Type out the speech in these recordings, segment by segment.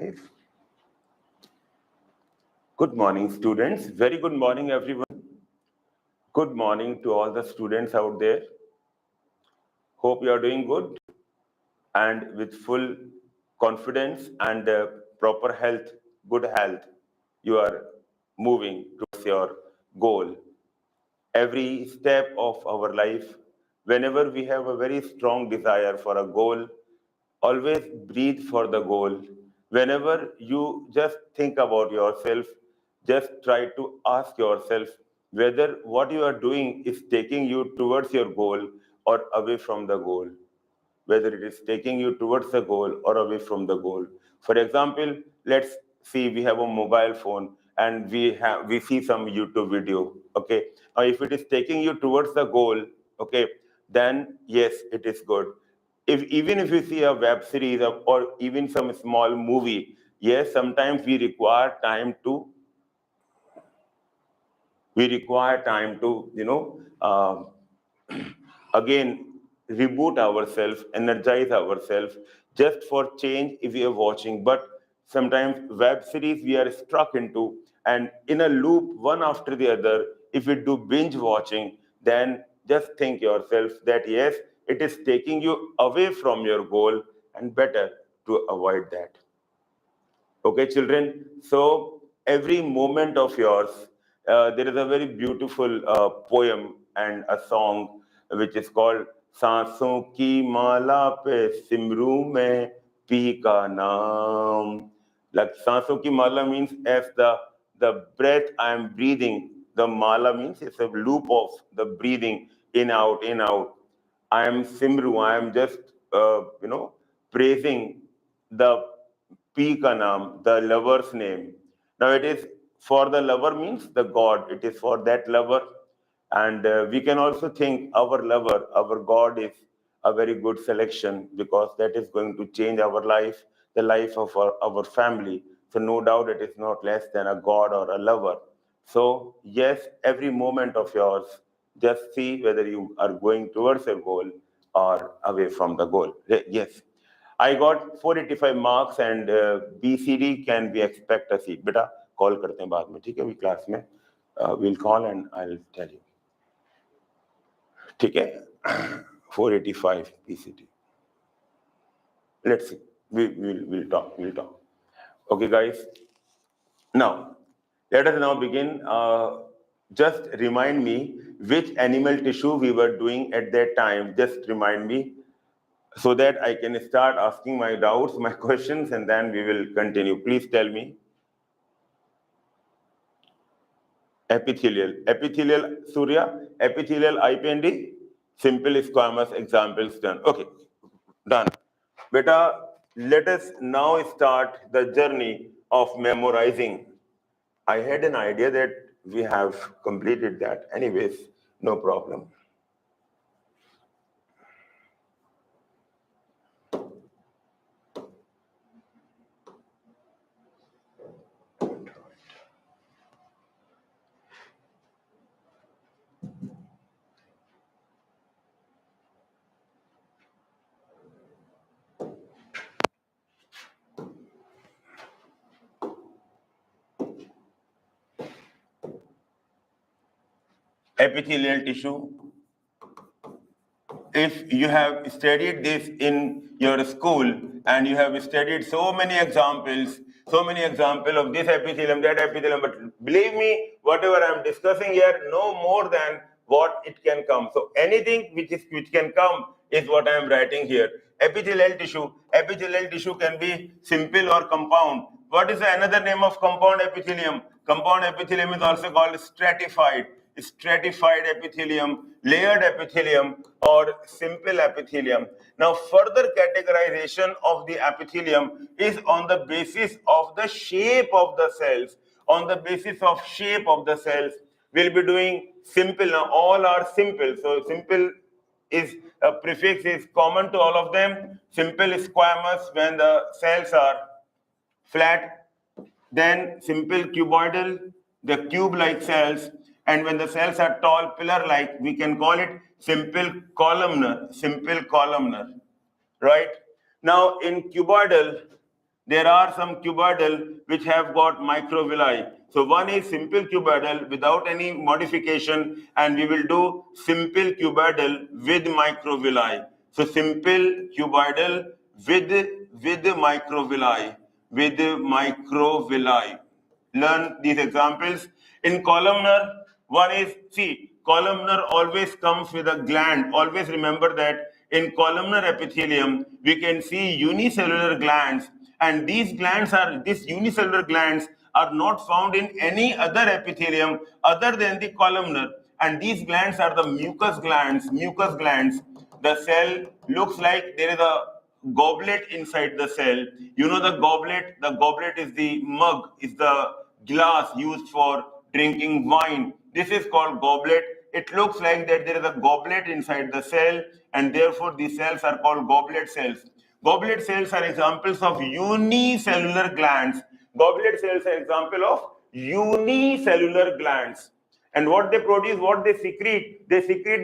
live. Good morning, students. Very good morning, everyone. Good morning to all the students out there. Hope you are doing good and with full confidence and proper health, good health. You are moving towards your goal. Every step of our life, whenever we have a very strong desire for a goal, always breathe for the goal. Whenever you just think about yourself, just try to ask yourself whether what you are doing is taking you towards your goal or away from the goal. Whether it is taking you towards the goal or away from the goal. For example, let's see we have a mobile phone and we see some YouTube video. Okay, now if it is taking you towards the goal, okay, then yes, it is good. Even if you see a web series or even some small movie, yes, sometimes we require time to again reboot ourselves, energize ourselves just for change if we are watching. But sometimes web series we are stuck into and in a loop one after the other. If we do binge watching, then just think yourself that yes, it is taking you away from your goal and better to avoid that. Okay, children? So every moment of yours, there is a very beautiful poem and a song which is called सांसों की माला पे सिमरू में P का नाम. Like सांसों की माला means as the breath I am breathing, the mala means it's a loop of the breathing in out. I am simru, I am just praising the P ka naam, the lover's name. Now it is for the lover means the God. It is for that lover. And we can also think our lover, our God is a very good selection because that is going to change our life, the life of our family. So no doubt it is not less than a God or a lover. So yes, every moment of yours, just see whether you are going towards a goal or away from the goal. Yes. I got 485 marks and BCD can we expect a seat? Beta, call करते हैं बाद में, ठीक है? We class में, we'll call and I'll tell you. ठीक है? 485 BCD. Let's see. We'll talk. Okay, guys. Now, let us now begin. Just remind me which animal tissue we were doing at that time. Just remind me, so that I can start asking my doubts, my questions, and then we will continue. Please tell me. Epithelial, Surya, epithelial IPND, simple squamous examples done. Okay, done. Beta, let us now start the journey of memorizing. I had an idea that we have completed that. Anyways, no problem. Epithelial tissue. If you have studied this in your school and you have studied so many examples of this epithelium, that epithelium, but believe me, whatever I'm discussing here, no more than what it can come. So anything which can come is what I'm writing here. Epithelial tissue can be simple or compound. What is another name of compound epithelium? Compound epithelium is also called stratified epithelium, layered epithelium, or simple epithelium. Now, further categorization of the epithelium is on the basis of the shape of the cells. On the basis of shape of the cells, we'll be doing simple. Now, all are simple. So, simple is a prefix is common to all of them. Simple squamous when the cells are flat. Then simple cuboidal, the cube-like cells. And when the cells are tall, pillar-like, we can call it simple columnar, right? Now, in cuboidal, there are some cuboidal which have got microvilli. So one is simple cuboidal without any modification, and we will do simple cuboidal with microvilli. So simple cuboidal with microvilli, with microvilli. Learn these examples. In columnar, one is, see, columnar always comes with a gland. Always remember that in columnar epithelium, we can see unicellular glands, and these unicellular glands are not found in any other epithelium other than the columnar. And these glands are the mucous glands. Mucous glands. The cell looks like there is a goblet inside the cell. You know the goblet? The goblet is the mug, is the glass used for drinking wine. This is called goblet. It looks like that there is a goblet inside the cell, and therefore the cells are called goblet cells. Goblet cells are examples of unicellular glands. Goblet cells are example of unicellular glands. And what they produce, what they secrete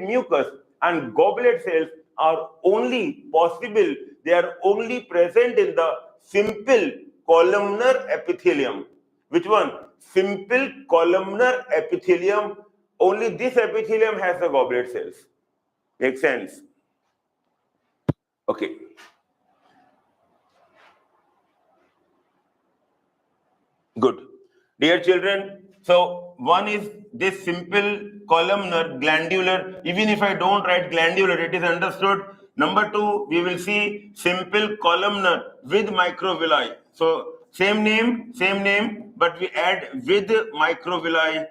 mucus. And goblet cells are only possible, they are only present in the simple columnar epithelium. Which one? Simple columnar epithelium. Only this epithelium has the goblet cells. Makes sense? Okay. Good. Dear children, so one is this simple columnar glandular. Even if I don't write glandular, it is understood. Number two, we will see simple columnar with microvilli. So same name, but we add with microvilli,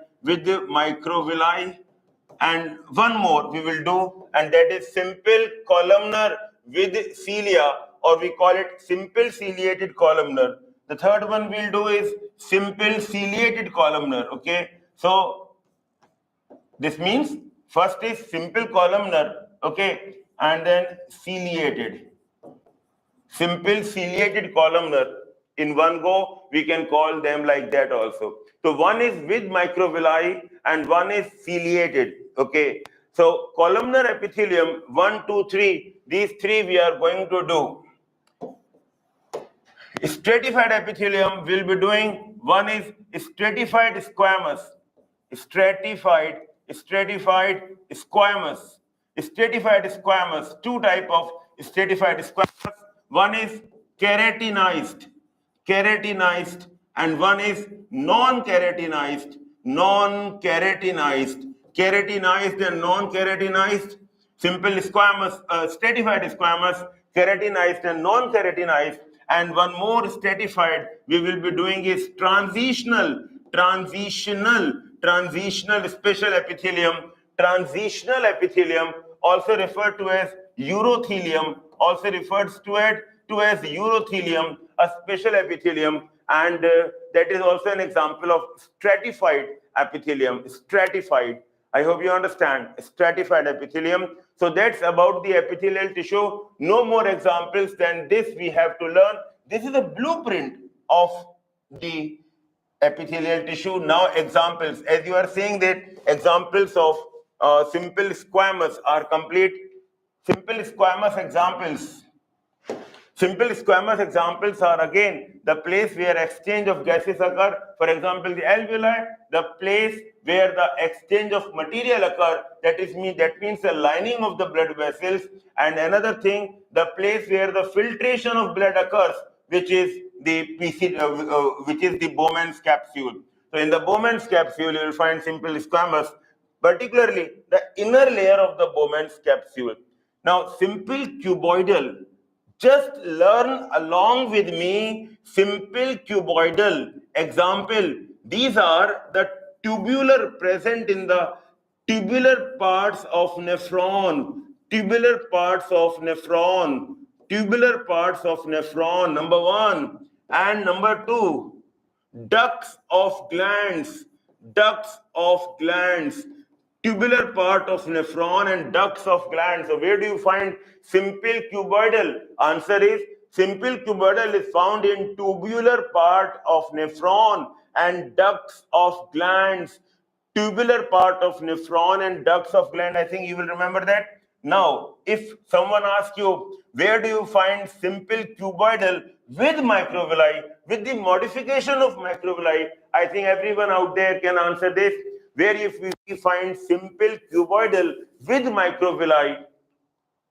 and one more we will do, and that is simple columnar with cilia, or we call it simple ciliated columnar. The third one we'll do is simple ciliated columnar. Okay, so this means first is simple columnar, okay, and then ciliated. Simple ciliated columnar. In one go, we can call them like that also. So one is with microvilli and one is ciliated. Okay. So columnar epithelium, 1, 2, 3, these three we are going to do. Stratified epithelium will be doing, one is stratified squamous. Stratified squamous. Two type of stratified squamous. One is keratinized, and one is non-keratinized. Keratinized and non-keratinized. Simple squamous, stratified squamous, keratinized and non-keratinized. And one more stratified we will be doing is transitional special epithelium. Transitional epithelium, also referred to as urothelium, also refers to it as urothelium, a special epithelium, and that is also an example of stratified epithelium. Stratified, I hope you understand, stratified epithelium. So that's about the epithelial tissue. No more examples than this we have to learn. This is a blueprint of the epithelial tissue. Now examples, as you are saying that examples of simple squamous are complete. Simple squamous examples are again the place where exchange of gases occur. For example, the alveoli, the place where the exchange of material occur, that means the lining of the blood vessels. And another thing, the place where the filtration of blood occurs, which is the Bowman's capsule. So in the Bowman's capsule, you will find simple squamous, particularly the inner layer of the Bowman's capsule. Now, simple cuboidal, just learn along with me simple cuboidal. Example, these are the tubular present in the tubular parts of nephron. Tubular parts of nephron, number one. And number two, ducts of glands, tubular part of nephron and ducts of glands. So where do you find simple cuboidal? Answer is simple cuboidal is found in tubular part of nephron and ducts of glands. Tubular part of nephron and ducts of gland. I think you will remember that. Now, if someone asks you, where do you find simple cuboidal with microvilli, with the modification of microvilli, I think everyone out there can answer this. Where if we find simple cuboidal with microvilli,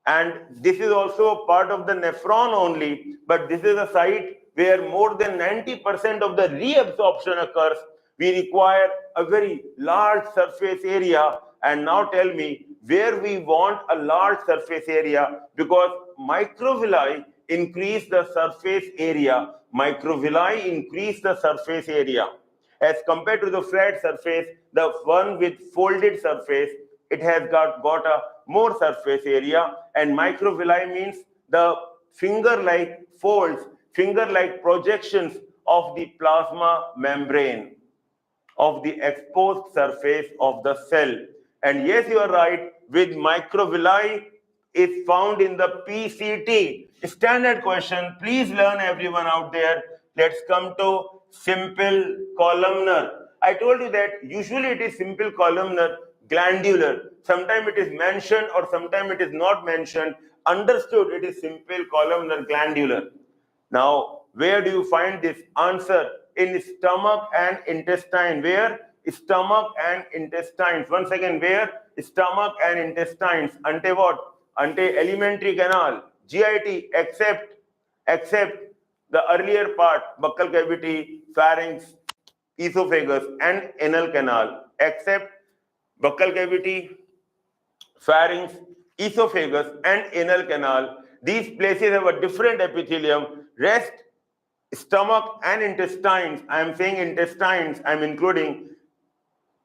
and this is also a part of the nephron only, but this is a site where more than 90% of the reabsorption occurs. We require a very large surface area. And now tell me where we want a large surface area, because microvilli increase the surface area. Microvilli increase the surface area. As compared to the flat surface, the one with folded surface, it has got a more surface area, and microvilli means the finger-like folds, finger-like projections of the plasma membrane, of the exposed surface of the cell. And yes, you are right, with microvilli is found in the PCT. Standard question, please learn everyone out there. Let's come to simple columnar. I told you that usually it is simple columnar glandular. Sometimes it is mentioned or sometimes it is not mentioned. Understood, it is simple columnar glandular. Now, where do you find this answer? In stomach and intestine. Where? Stomach and intestines. Once again, where? Stomach and intestines. Ante what? Ante alimentary canal. GIT, except the earlier part, buccal cavity, pharynx, esophagus, and anal canal. Except buccal cavity, pharynx, esophagus, and anal canal. These places have a different epithelium. Rest, stomach and intestines. I am saying intestines, I am including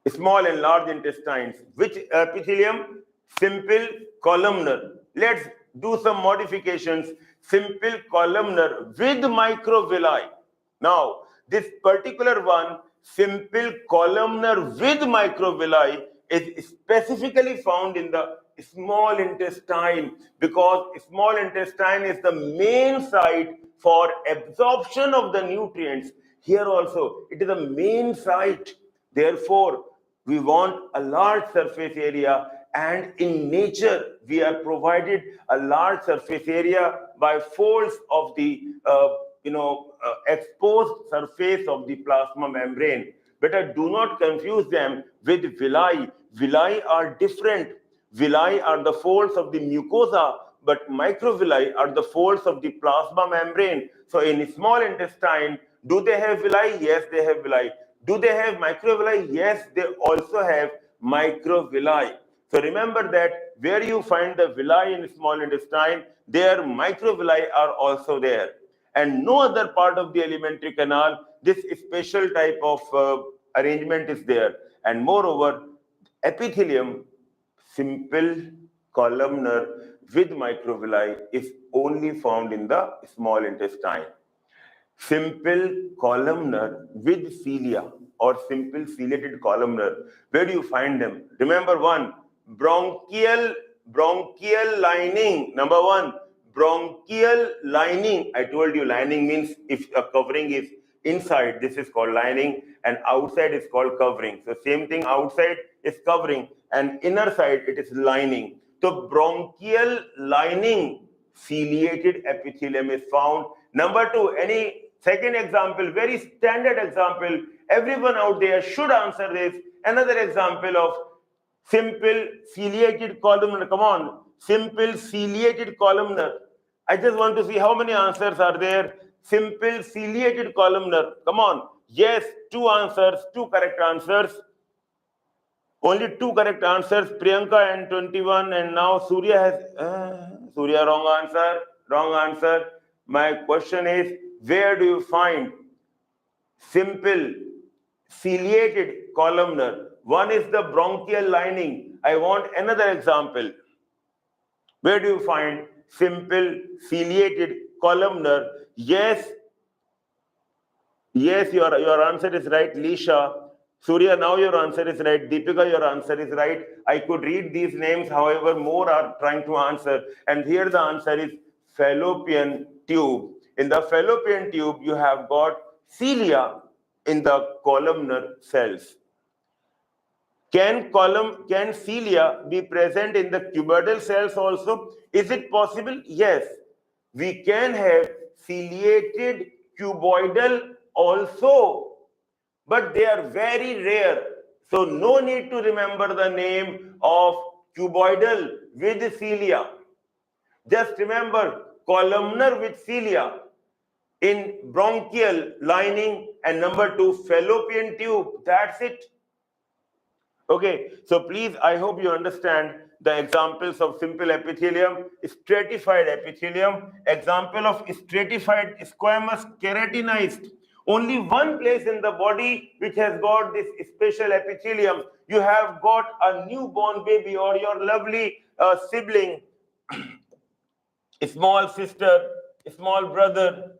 small and large intestines. Which epithelium? Simple columnar. Let's do some modifications. Simple columnar with microvilli. Now, this particular one, simple columnar with microvilli, is specifically found in the small intestine, because small intestine is the main site for absorption of the nutrients. Here also, it is the main site. Therefore, we want a large surface area, and in nature, we are provided a large surface area by folds of the exposed surface of the plasma membrane. Better do not confuse them with villi. Villi are different. Villi are the folds of the mucosa, but microvilli are the folds of the plasma membrane. So in small intestine, do they have villi? Yes, they have villi. Do they have microvilli? Yes, they also have microvilli. So remember that where you find the villi in small intestine, their microvilli are also there. And no other part of the alimentary canal, this special type of arrangement is there. And moreover, epithelium, simple columnar with microvilli, is only found in the small intestine. Simple columnar with cilia or simple ciliated columnar, where do you find them? Remember one, bronchial lining. Number one, bronchial lining. I told you lining means if a covering is inside, this is called lining, and outside is called covering. So same thing, outside is covering and inner side it is lining. So bronchial lining ciliated epithelium is found. Number two, any second example, very standard example, everyone out there should answer this. Another example of simple ciliated columnar. Come on, simple ciliated columnar. I just want to see how many answers are there. Simple ciliated columnar. Come on. Yes, two answers, two correct answers. Only two correct answers. Priyanka and 21, and now Surya has Surya, wrong answer. Wrong answer. My question is, where do you find simple ciliated columnar? One is the bronchial lining. I want another example. Where do you find simple ciliated columnar? Yes, your answer is right, Lisha. Surya, now your answer is right. Deepika, your answer is right. I could read these names, however, more are trying to answer. And here the answer is fallopian tube. In the fallopian tube, you have got cilia in the columnar cells. Can cilia be present in the cuboidal cells also? Is it possible? Yes. We can have ciliated cuboidal also, but they are very rare. So no need to remember the name of cuboidal with cilia. Just remember columnar with cilia in bronchial lining, and number 2 fallopian tube. That's it. Okay, so please, I hope you understand the examples of simple epithelium, stratified epithelium, example of stratified squamous keratinized. Only one place in the body which has got this special epithelium. You have got a newborn baby or your lovely sibling, a small sister, a small brother,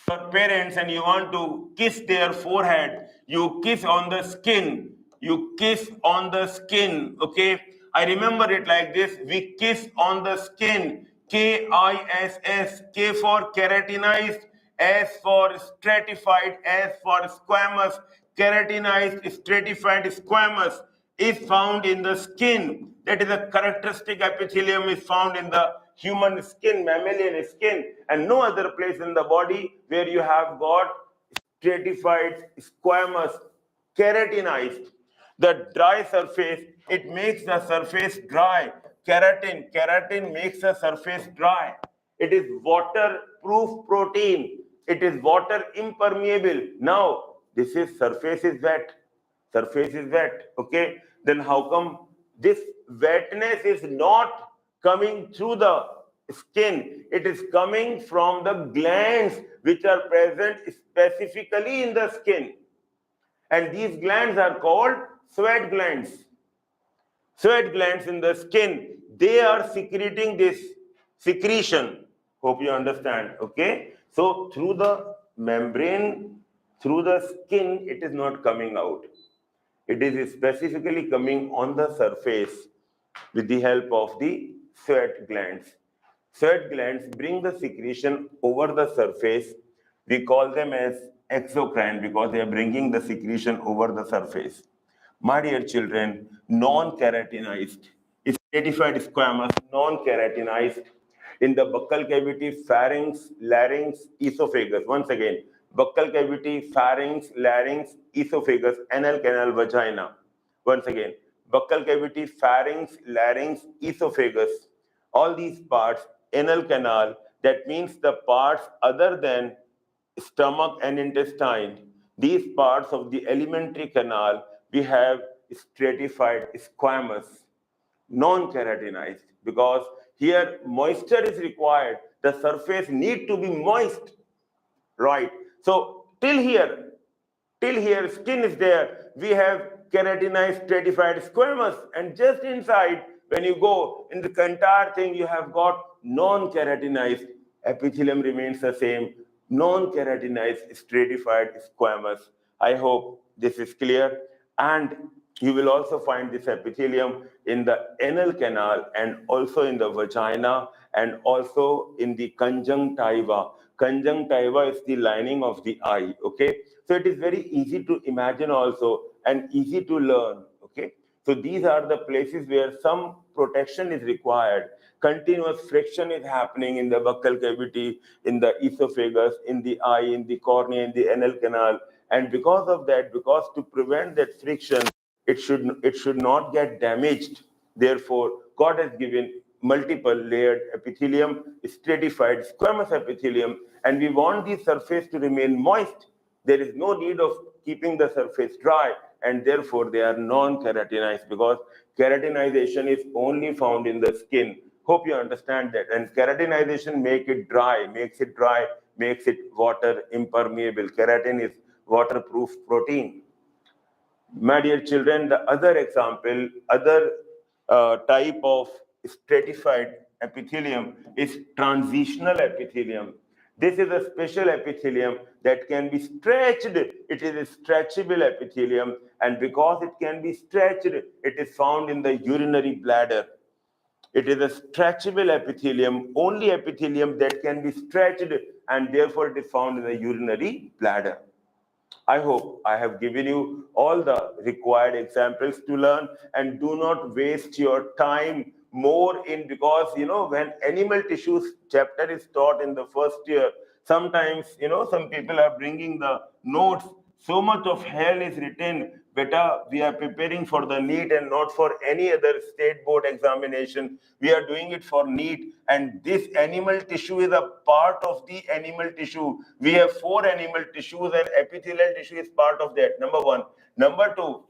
your parents, and you want to kiss their forehead, you kiss on the skin, okay? I remember it like this: we kiss on the skin, K-I-S-S, K for keratinized, S for stratified, S for squamous. Keratinized, stratified, squamous is found in the skin. That is a characteristic epithelium is found in the human skin, mammalian skin, and no other place in the body where you have got stratified, squamous, keratinized. The dry surface, it makes the surface dry. Keratin makes the surface dry. It is waterproof protein. It is water impermeable. Now, this is surface is wet. Surface is wet. Okay. Then how come this wetness is not coming through the skin? It is coming from the glands which are present specifically in the skin. And these glands are called sweat glands. Sweat glands in the skin, they are secreting this secretion. Hope you understand. Okay. So through the membrane, through the skin, it is not coming out. It is specifically coming on the surface with the help of the sweat glands. Sweat glands bring the secretion over the surface. We call them as exocrine because they are bringing the secretion over the surface. My dear children, non-keratinized, stratified squamous, non-keratinized in the buccal cavity, pharynx, larynx, esophagus. Once again, buccal cavity, pharynx, larynx, esophagus, anal canal, vagina. Once again, buccal cavity, pharynx, larynx, esophagus. All these parts, anal canal, that means the parts other than stomach and intestine, these parts of the alimentary canal, we have stratified squamous, non-keratinized, because here moisture is required. The surface need to be moist, right? So till here, skin is there. We have keratinized, stratified squamous, and just inside, when you go in the entire thing, you have got non-keratinized. Epithelium remains the same. Non-keratinized, stratified squamous. I hope this is clear. And you will also find this epithelium in the anal canal and also in the vagina and also in the conjunctiva. Conjunctiva is the lining of the eye, okay? So it is very easy to imagine also and easy to learn, okay? So these are the places where some protection is required. Continuous friction is happening in the buccal cavity, in the esophagus, in the eye, in the cornea, in the anal canal. And because of that, because to prevent that friction, it should not get damaged. Therefore, God has given multiple layered epithelium, stratified squamous epithelium, and we want the surface to remain moist. There is no need of keeping the surface dry, and therefore they are non-keratinized because keratinization is only found in the skin. Hope you understand that. And keratinization makes it dry, makes it water impermeable. Keratin is waterproof protein. My dear children, the other example, other type of stratified epithelium is transitional epithelium. This is a special epithelium that can be stretched. It is a stretchable epithelium, and because it can be stretched, it is found in the urinary bladder. It is a stretchable epithelium, only epithelium that can be stretched, and therefore it is found in the urinary bladder. I hope I have given you all the required examples to learn, and do not waste your time more in, because when animal tissues chapter is taught in the first year, sometimes some people are bringing the notes. So much of hell is written. Beta, we are preparing for the NEET and not for any other state board examination. We are doing it for NEET, and this animal tissue is a part of the animal tissue. We have 4 animal tissues, and epithelial tissue is part of that. Number 1. Number 2,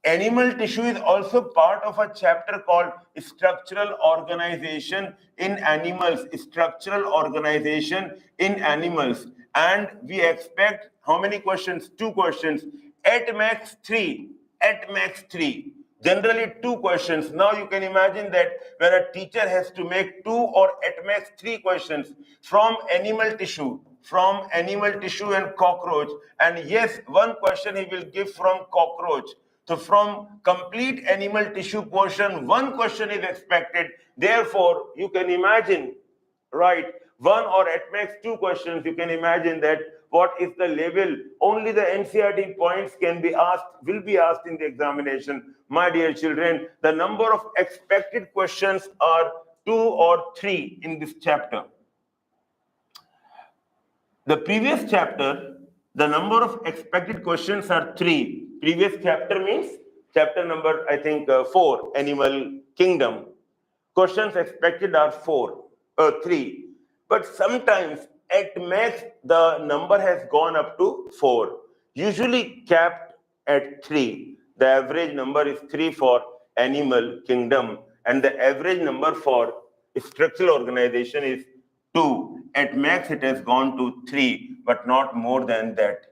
animal tissue is also part of a chapter called structural organization in animals. Structural organization in animals. And we expect how many questions? 2 questions. At max 3. At max 3. Generally 2 questions. Now you can imagine that when a teacher has to make 2 or at max 3 questions from animal tissue, and cockroach, and yes, 1 question he will give from cockroach. So from complete animal tissue portion, 1 question is expected. Therefore, you can imagine, right, 1 or at max 2 questions, you can imagine that what is the level. Only the NCERT points will be asked in the examination. My dear children, the number of expected questions are 2 or 3 in this chapter. The previous chapter, the number of expected questions are 3. Previous chapter means chapter number, I think, 4, Animal Kingdom. Questions expected are 3. But sometimes at max the number has gone up to 4. Usually capped at 3. The average number is 3 for Animal Kingdom, and the average number for structural organization is 2. At max it has gone to 3, but not more than that.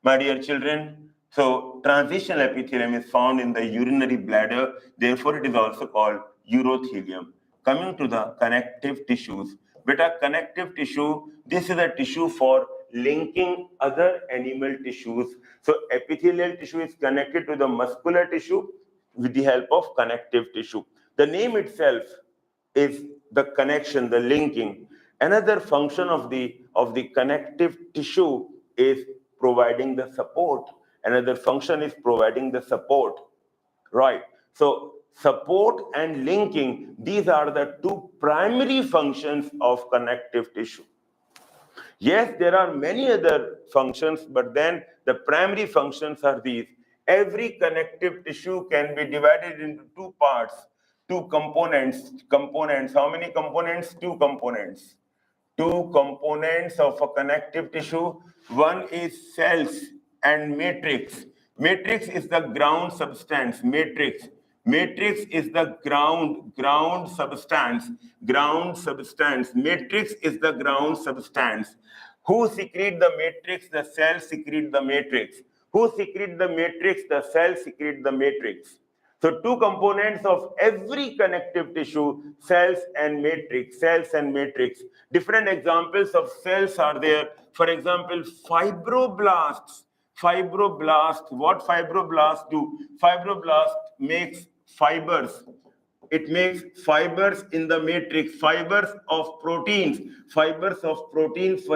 My dear children, so transitional epithelium is found in the urinary bladder, therefore it is also called urothelium. Coming to the connective tissues. Beta, connective tissue, this is a tissue for linking other animal tissues. So epithelial tissue is connected to the muscular tissue with the help of connective tissue. The name itself is the connection, the linking. Another function of the connective tissue is providing the support. Another function is providing the support, right? So support and linking, these are the 2 primary functions of connective tissue. Yes, there are many other functions, but then the primary functions are these. Every connective tissue can be divided into 2 parts, 2 components. How many components? 2 components. 2 components of a connective tissue. One is cells and matrix. Matrix is the ground substance. Matrix is the ground substance. Matrix is the ground substance. Who secrete the matrix? The cells secrete the matrix. Who secrete the matrix? The cells secrete the matrix. So 2 components of every connective tissue, cells and matrix. Different examples of cells are there. For example, fibroblasts. What fibroblasts do? Fibroblast makes fibers. It makes fibers in the matrix, fibers of proteins. For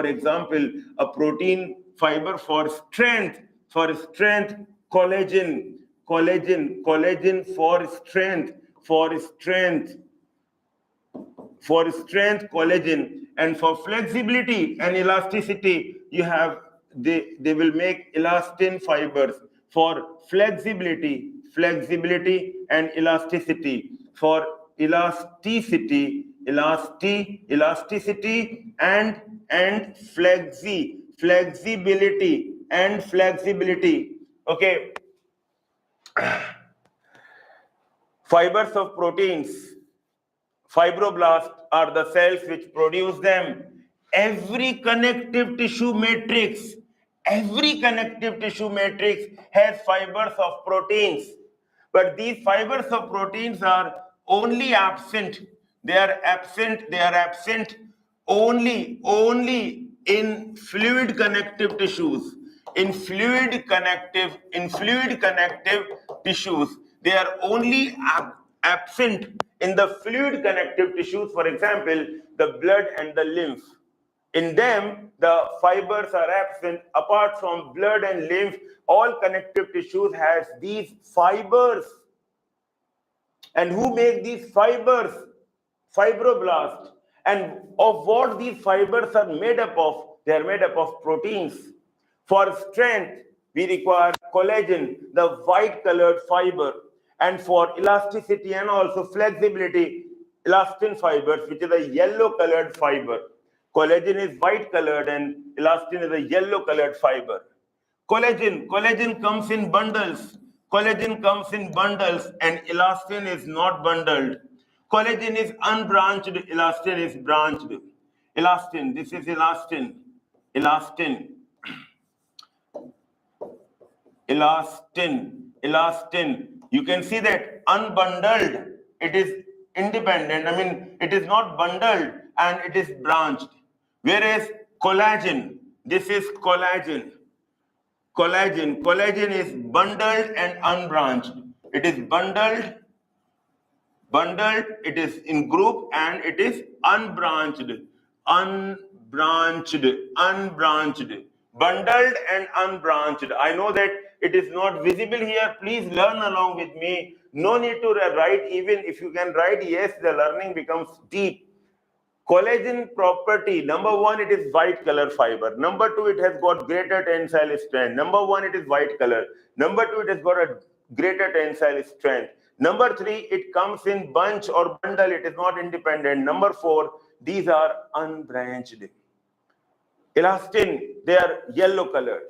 example, a protein fiber for strength, collagen for strength, collagen, and for flexibility and elasticity, you have they will make elastin fibers for flexibility and elasticity, for elasticity and flexibility. Okay. Fibers of proteins. Fibroblasts are the cells which produce them. Every connective tissue matrix has fibers of proteins. But these fibers of proteins are only absent. They are absent only in fluid connective tissues. In fluid connective tissues, they are only absent in the fluid connective tissues. For example, the blood and the lymph. In them, the fibers are absent. Apart from blood and lymph, all connective tissues has these fibers. And who make these fibers? Fibroblasts. And of what these fibers are made up of? They are made up of proteins. For strength, we require collagen, the white colored fiber. And for elasticity and also flexibility, elastin fibers, which is a yellow colored fiber. Collagen is white colored and elastin is a yellow colored fiber. Collagen comes in bundles. Collagen comes in bundles and elastin is not bundled. Collagen is unbranched, elastin is branched. Elastin, this is elastin. Elastin. Elastin. You can see that unbundled, it is independent. I mean, it is not bundled and it is branched. Whereas collagen, this is collagen. Collagen is bundled and unbranched. It is bundled, it is in group, and it is unbranched. Bundled and unbranched. I know that it is not visible here. Please learn along with me. No need to write. Even if you can write, yes, the learning becomes deep. Collagen property, number one, it is white color fiber. Number two, it has got greater tensile strength. Number one, it is white color. Number two, it has got a greater tensile strength. Number three, it comes in bunch or bundle. It is not independent. Number four, these are unbranched. Elastin, they are yellow colored.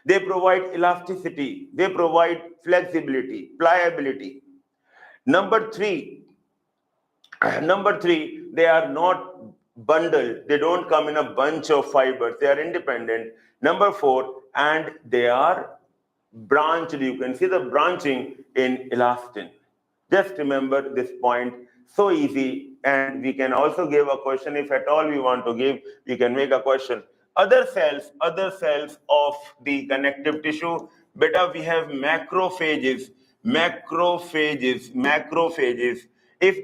They provide elasticity. They provide flexibility, pliability. Number three, they are not bundled. They don't come in a bunch of fibers. They are independent. Number four, and they are branched. You can see the branching in elastin. Just remember this point. So easy. And we can also give a question. If at all we want to give, we can make a question. Other cells of the connective tissue. Beta, we have macrophages. If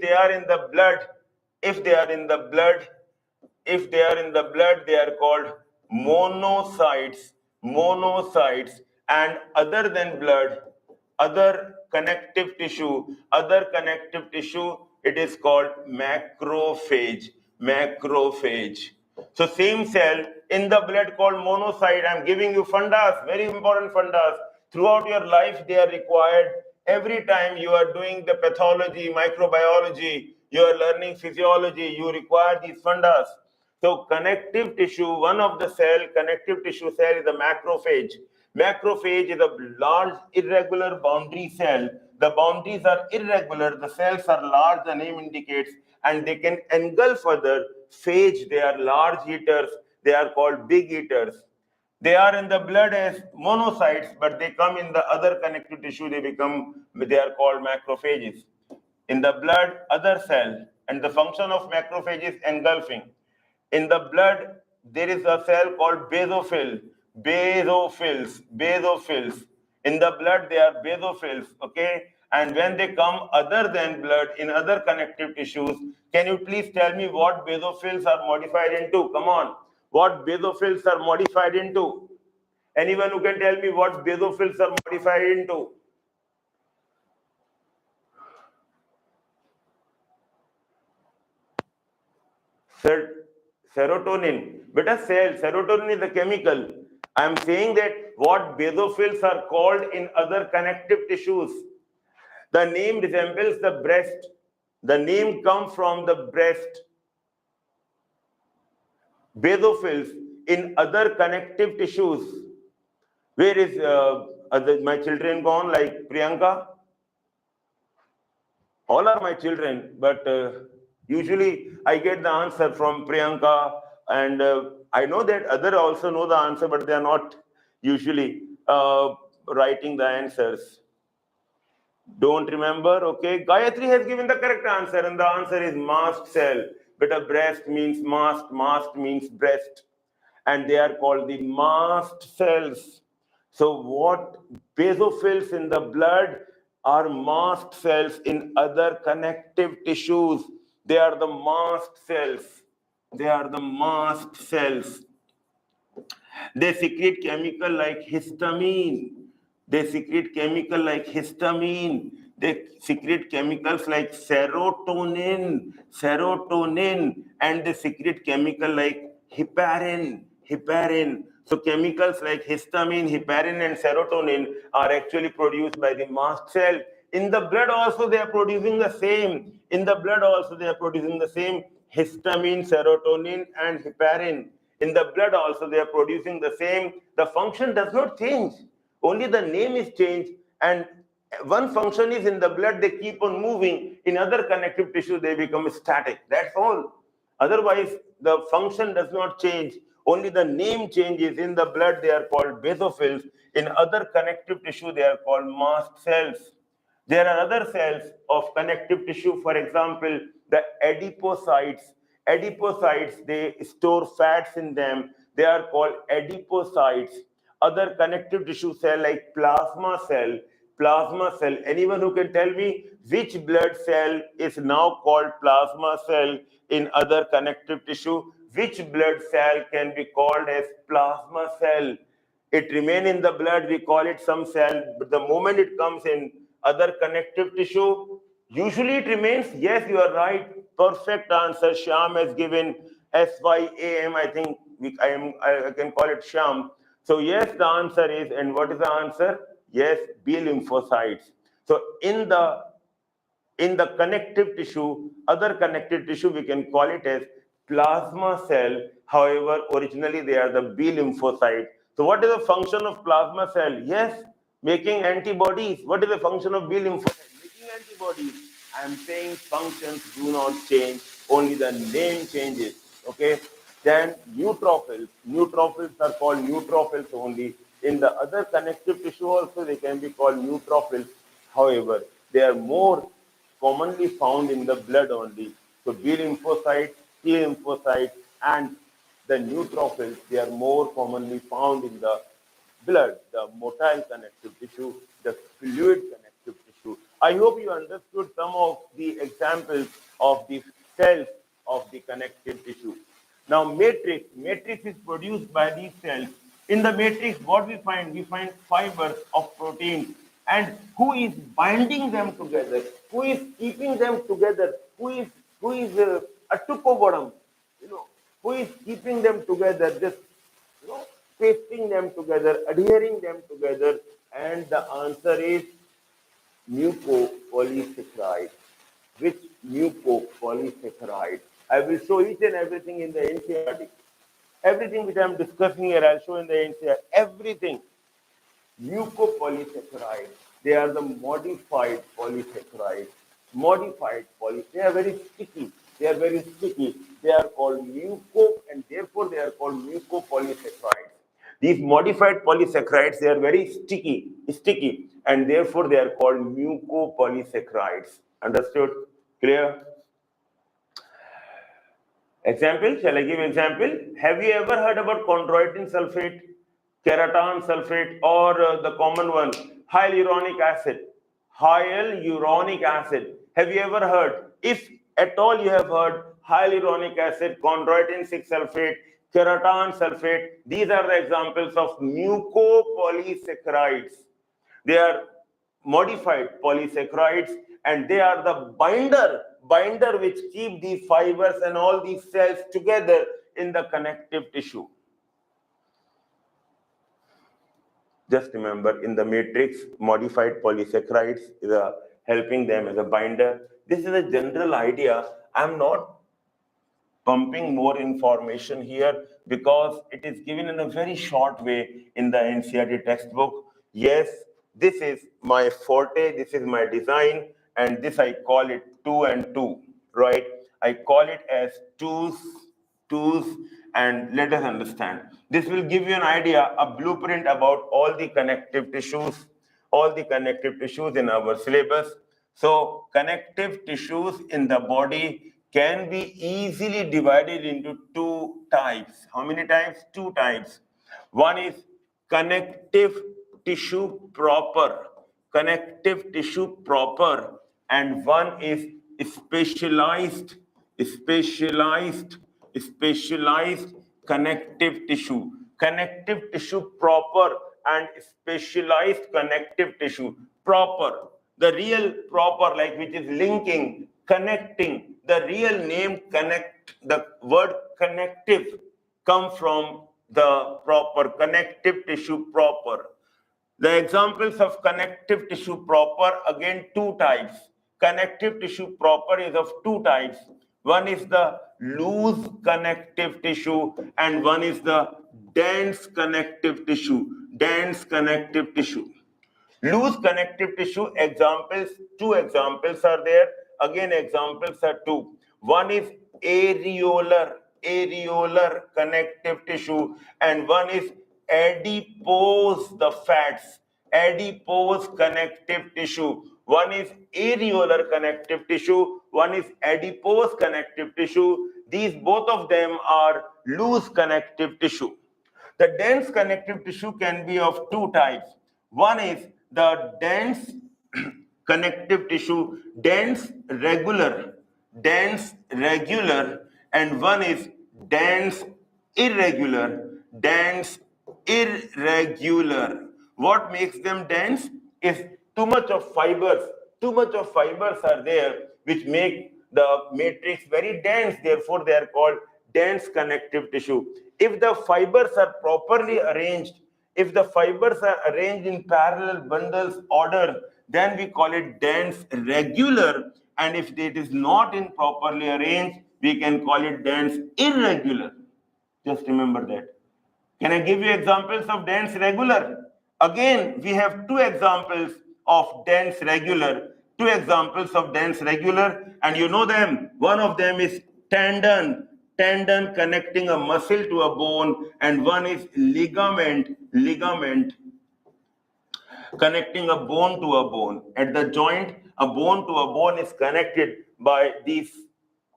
they are in the blood, they are called monocytes, and other than blood, other connective tissue, it is called macrophage. So same cell in the blood called monocyte. I'm giving you fundas, very important fundas. Throughout your life, they are required. Every time you are doing the pathology, microbiology, you are learning physiology, you require these fundas. So connective tissue, one of the connective tissue cell is a macrophage. Macrophage is a large irregular boundary cell. The boundaries are irregular, the cells are large, the name indicates, and they can engulf other phage. They are large eaters, they are called big eaters. They are in the blood as monocytes, but they come in the other connective tissue, they are called macrophages. In the blood, other cell, and the function of macrophage is engulfing. In the blood, there is a cell called basophils. In the blood, they are basophils, okay? And when they come other than blood in other connective tissues, can you please tell me what basophils are modified into? Come on. What basophils are modified into? Anyone who can tell me what basophils are modified into? Serotonin. Beta, serotonin is a chemical. I am saying that what basophils are called in other connective tissues. The name resembles the breast. The name comes from the breast. Basophils in other connective tissues. Where is my children gone, like Priyanka? All are my children, but usually I get the answer from Priyanka, and I know that other also know the answer, but they are not usually writing the answers. Don't remember, okay? Gayatri has given the correct answer, and the answer is mast cell. But a breast means mast means breast, and they are called the mast cells. So what basophils in the blood are mast cells in other connective tissues. They are the mast cells. They are the mast cells. They secrete chemical like histamine. They secrete chemical like histamine. They secrete chemicals like serotonin, and they secrete chemical like heparin. So chemicals like histamine, heparin, and serotonin are actually produced by the mast cell. In the blood also they are producing the same. Histamine, serotonin, and heparin. In the blood also they are producing the same. The function does not change. Only the name is changed, and one function is in the blood, they keep on moving. In other connective tissue, they become static. That's all. Otherwise, the function does not change. Only the name changes. In the blood, they are called basophils. In other connective tissue, they are called mast cells. There are other cells of connective tissue, for example, the adipocytes. Adipocytes, they store fats in them. They are called adipocytes. Other connective tissue cell like plasma cell. Anyone who can tell me which blood cell is now called plasma cell in other connective tissue? Which blood cell can be called as plasma cell? It remains in the blood, we call it some cell, but the moment it comes in other connective tissue, usually it remains. Yes, you are right. Perfect answer. Shyam has given SYAM. I think I can call it Shyam. So yes, the answer is, and what is the answer? Yes, B lymphocytes. So in the connective tissue, other connective tissue, we can call it as plasma cell. However, originally they are the B lymphocyte. So what is the function of plasma cell? Yes, making antibodies. What is the function of B lymphocyte? Making antibodies. I am saying functions do not change, only the name changes. Okay. Then neutrophils. Neutrophils are called neutrophils only. In the other connective tissue also they can be called neutrophils. However, they are more commonly found in the blood only. So B lymphocytes, T lymphocytes, and the neutrophils, they are more commonly found in the blood, the motile connective tissue, the fluid connective tissue. I hope you understood some of the examples of the cells of the connective tissue. Now, matrix is produced by these cells. In the matrix, what we find? We find fibers of proteins. And who is binding them together? Who is keeping them together? Who is a tucobodum? Who is keeping them together? Just pasting them together, adhering them together, and the answer is mucopolysaccharide. Which mucopolysaccharide? I will show each and everything in the NCERT. Everything which I am discussing here, I'll show in the NCERT. Everything. Mucopolysaccharide. They are the modified polysaccharides. They are very sticky. They are called and therefore they are called mucopolysaccharides. These modified polysaccharides, they are very sticky, and therefore they are called mucopolysaccharides. Understood? Clear? Example, shall I give example? Have you ever heard about chondroitin sulfate, keratan sulfate, or the common one, hyaluronic acid? Hyaluronic acid. Have you ever heard? If at all you have heard hyaluronic acid, chondroitin 6 sulfate, keratan sulfate, these are the examples of mucopolysaccharides. They are modified polysaccharides, and they are the binder which keep these fibers and all these cells together in the connective tissue. Just remember, in the matrix, modified polysaccharides is helping them as a binder. This is a general idea. I'm not pumping more information here because it is given in a very short way in the NCERT textbook. Yes, this is my forte, this is my design, and this I call it 2 and 2, right? I call it as twos, and let us understand. This will give you an idea, a blueprint about all the connective tissues in our syllabus. So connective tissues in the body can be easily divided into two types. How many types? Two types. One is connective tissue proper, and one is specialized specialized connective tissue. Connective tissue proper and specialized connective tissue proper. The real proper, like which is linking, connecting. The real name connect, the word connective come from the proper, connective tissue proper. The examples of connective tissue proper, again, two types. Connective tissue proper is of two types. One is the loose connective tissue and one is the dense connective tissue. Dense connective tissue. Loose connective tissue examples, two examples are there. Again, examples are two. One is areolar connective tissue, and one is adipose, the fats, adipose connective tissue. One is areolar connective tissue, one is adipose connective tissue. These both of them are loose connective tissue. The dense connective tissue can be of two types. One is the dense connective tissue, dense regular, and one is dense irregular. What makes them dense is too much of fibers are there which make the matrix very dense, therefore they are called dense connective tissue. If the fibers are properly arranged, if the fibers are arranged in parallel bundles order, then we call it dense regular, and if it is not in properly arranged, we can call it dense irregular. Just remember that. Can I give you examples of dense regular? Again, we have two examples of dense regular, and you know them. One of them is tendon connecting a muscle to a bone, and one is ligament connecting a bone to a bone. At the joint, a bone to a bone is connected by these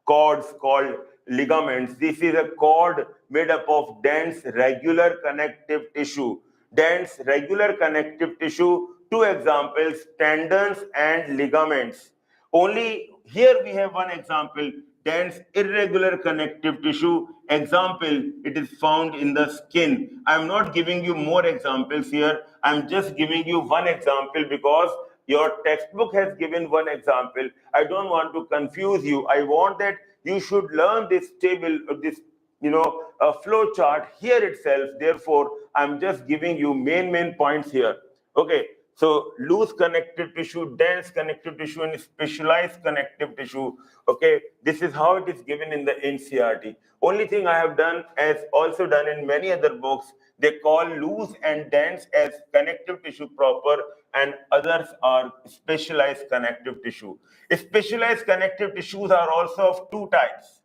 cords called ligaments. This is a cord made up of dense regular connective tissue. Dense regular connective tissue, two examples, tendons and ligaments. Only here we have one example, dense irregular connective tissue. Example, it is found in the skin. I'm not giving you more examples here. I'm just giving you one example because your textbook has given one example. I don't want to confuse you. I want that you should learn this table, this flow chart here itself. Therefore, I'm just giving you main points here. Okay. So loose connective tissue, dense connective tissue, and specialized connective tissue. Okay, this is how it is given in the NCERT. Only thing I have done, as also done in many other books, they call loose and dense as connective tissue proper, and others are specialized connective tissue. Specialized connective tissues are also of two types.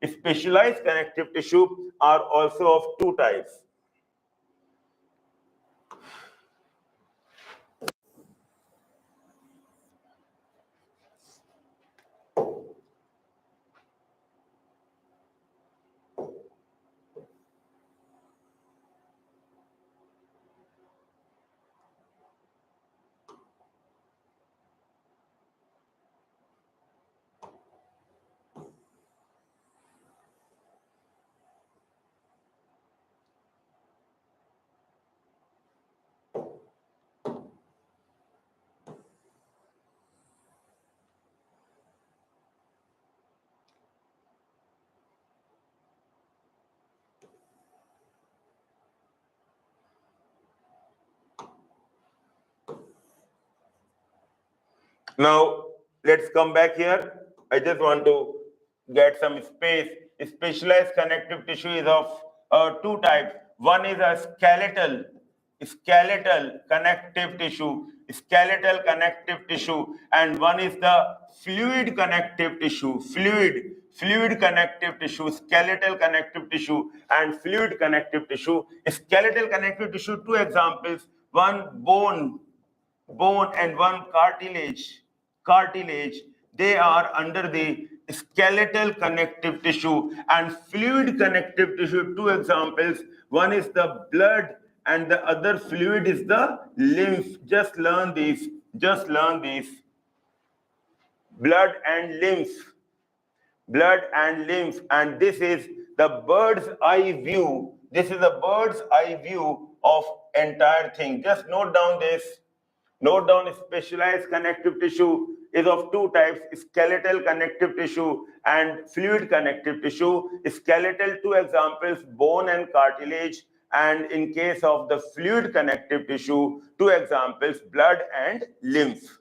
Specialized connective tissue are also of two types. Now, let's come back here. I just want to get some space. Specialized connective tissue is of two types. One is a skeletal connective tissue, and one is the fluid connective tissue, fluid connective tissue, skeletal connective tissue, and fluid connective tissue. Skeletal connective tissue, two examples, one bone and one cartilage. They are under the skeletal connective tissue, and fluid connective tissue, two examples, one is the blood and the other fluid is the lymph. Just learn these. Blood and lymph, and this is the bird's eye view. This is a bird's eye view of entire thing. Just note down this. Note down specialized connective tissue is of two types, skeletal connective tissue and fluid connective tissue. Skeletal, two examples, bone and cartilage. And in case of the fluid connective tissue, two examples, blood and lymph.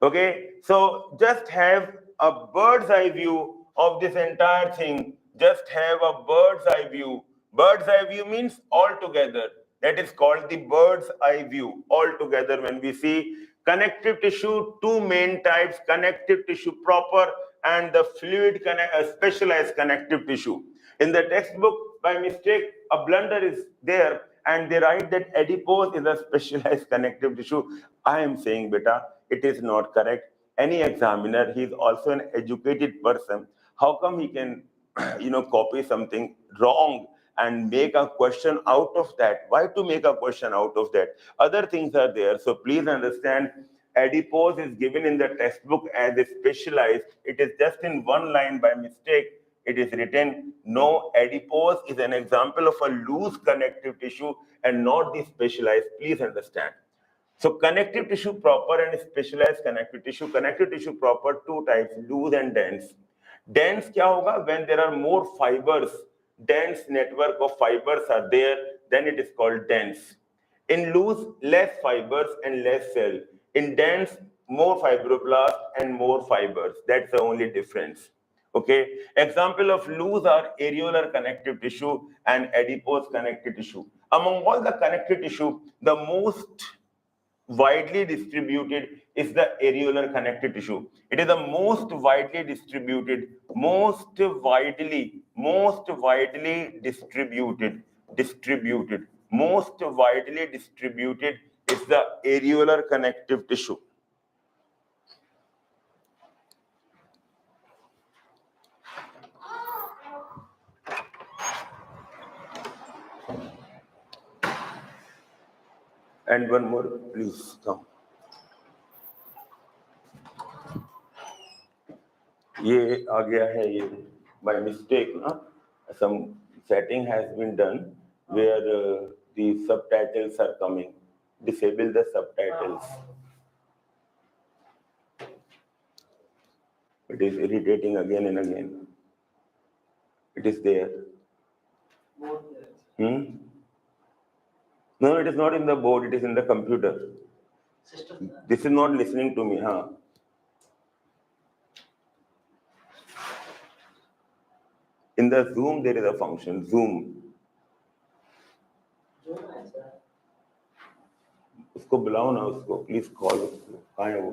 Okay, so just have a bird's eye view of this entire thing. Just have a bird's eye view. Bird's eye view means all together. That is called the bird's eye view. All together, when we see connective tissue, two main types, connective tissue proper and the fluid specialized connective tissue. In the textbook, by mistake, a blunder is there and they write that adipose is a specialized connective tissue. I am saying, beta, it is not correct. Any examiner, he is also an educated person. How come he can, copy something wrong and make a question out of that? Why to make a question out of that? Other things are there. So please understand, adipose is given in the textbook as a specialized. It is just in one line by mistake. It is written, no, adipose is an example of a loose connective tissue and not the specialized. Please understand. So connective tissue proper and specialized connective tissue. Connective tissue proper, two types, loose and dense. Dense kya hoga? When there are more fibers, dense network of fibers are there, then it is called dense. In loose, less fibers and less cell. In dense, more fibroblasts and more fibers. That's the only difference. Okay. Example of loose are areolar connective tissue and adipose connective tissue. Among all the connective tissue, the most widely distributed is the areolar connective tissue. It is the most widely distributed, most widely distributed is the areolar connective tissue. And one more, please come. ये आ गया है ये by mistake, ना? Some setting has been done where the subtitles are coming. Disable the subtitles. It is irritating again and again. It is there. No, it is not in the board, it is in the computer. System. This is not listening to me, huh? In the Zoom, there is a function, Zoom. उसको बुलाओ ना उसको, please call उसको. कहाँ है वो?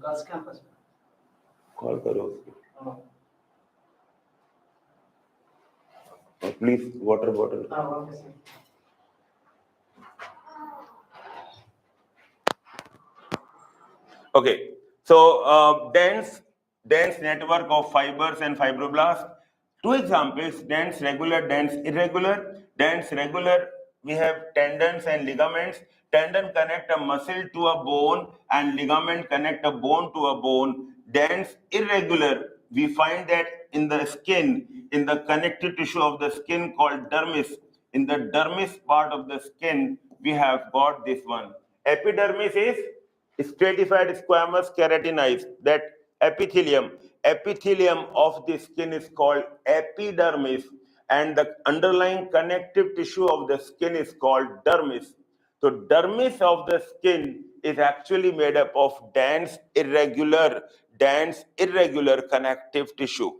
Girls campus में. Call करो उसको. Please, water bottle. Okay, so dense network of fibers and fibroblasts. Two examples, dense regular, dense irregular. Dense regular, we have tendons and ligaments. Tendon connect a muscle to a bone and ligament connect a bone to a bone. Dense irregular, we find that in the skin, in the connective tissue of the skin called dermis. In the dermis part of the skin, we have got this one. Epidermis is stratified squamous keratinized. That epithelium of the skin is called epidermis, and the underlying connective tissue of the skin is called dermis. So dermis of the skin is actually made up of dense irregular connective tissue.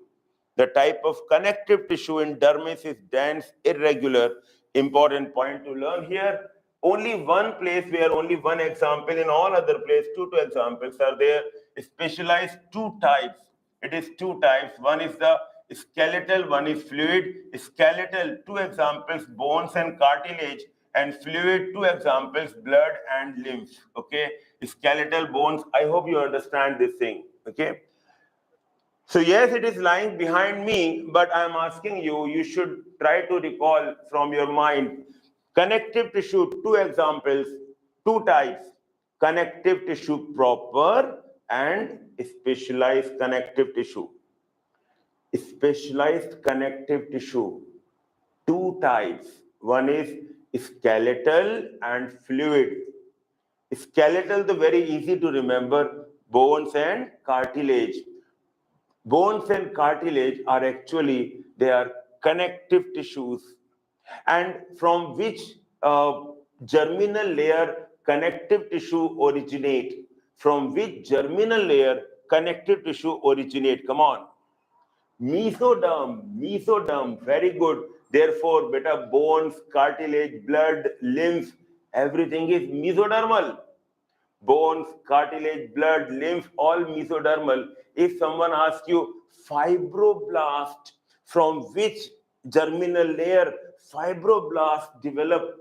The type of connective tissue in dermis is dense irregular. Important point to learn here. Only one place where only one example, in all other places, two examples are there. Specialized two types. It is two types. One is the skeletal, one is fluid. Skeletal, two examples, bones and cartilage. And fluid, two examples, blood and lymph. Okay, skeletal, bones. I hope you understand this thing. Okay. So yes, it is lying behind me, but I am asking you, you should try to recall from your mind. Connective tissue, two examples, two types. Connective tissue proper and specialized connective tissue. specialized connective tissue. Two types. One is skeletal and fluid. Skeletal, the very easy to remember, bones and cartilage. Bones and cartilage are actually, they are connective tissues, and from which germinal layer connective tissue originate. From which germinal layer connective tissue originate? Come on. Mesoderm, very good. Therefore, beta, bones, cartilage, blood, lymph, everything is mesodermal. Bones, cartilage, blood, lymph, all mesodermal. If someone asks you fibroblast, from which germinal layer fibroblast develop?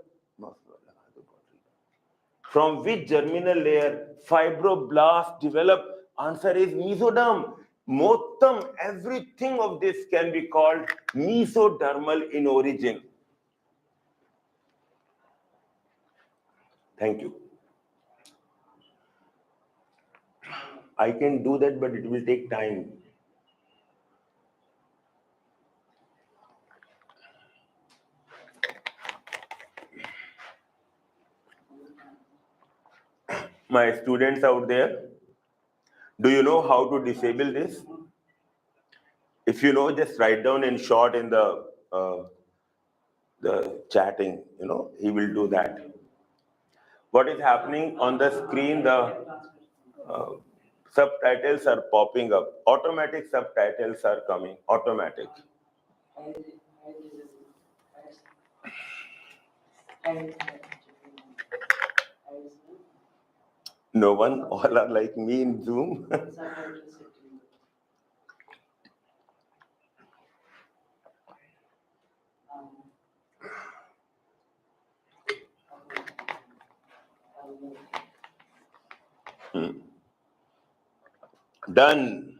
From which germinal layer fibroblast develop? Answer is mesoderm. Motam, everything of this can be called mesodermal in origin. Thank you. I can do that, but it will take time. My students out there, do you know how to disable this? If you know, just write down in short in the chatting, he will do that. What is happening on the screen, the subtitles are popping up. Automatic subtitles are coming, automatic. No one, all are like me in Zoom. Done.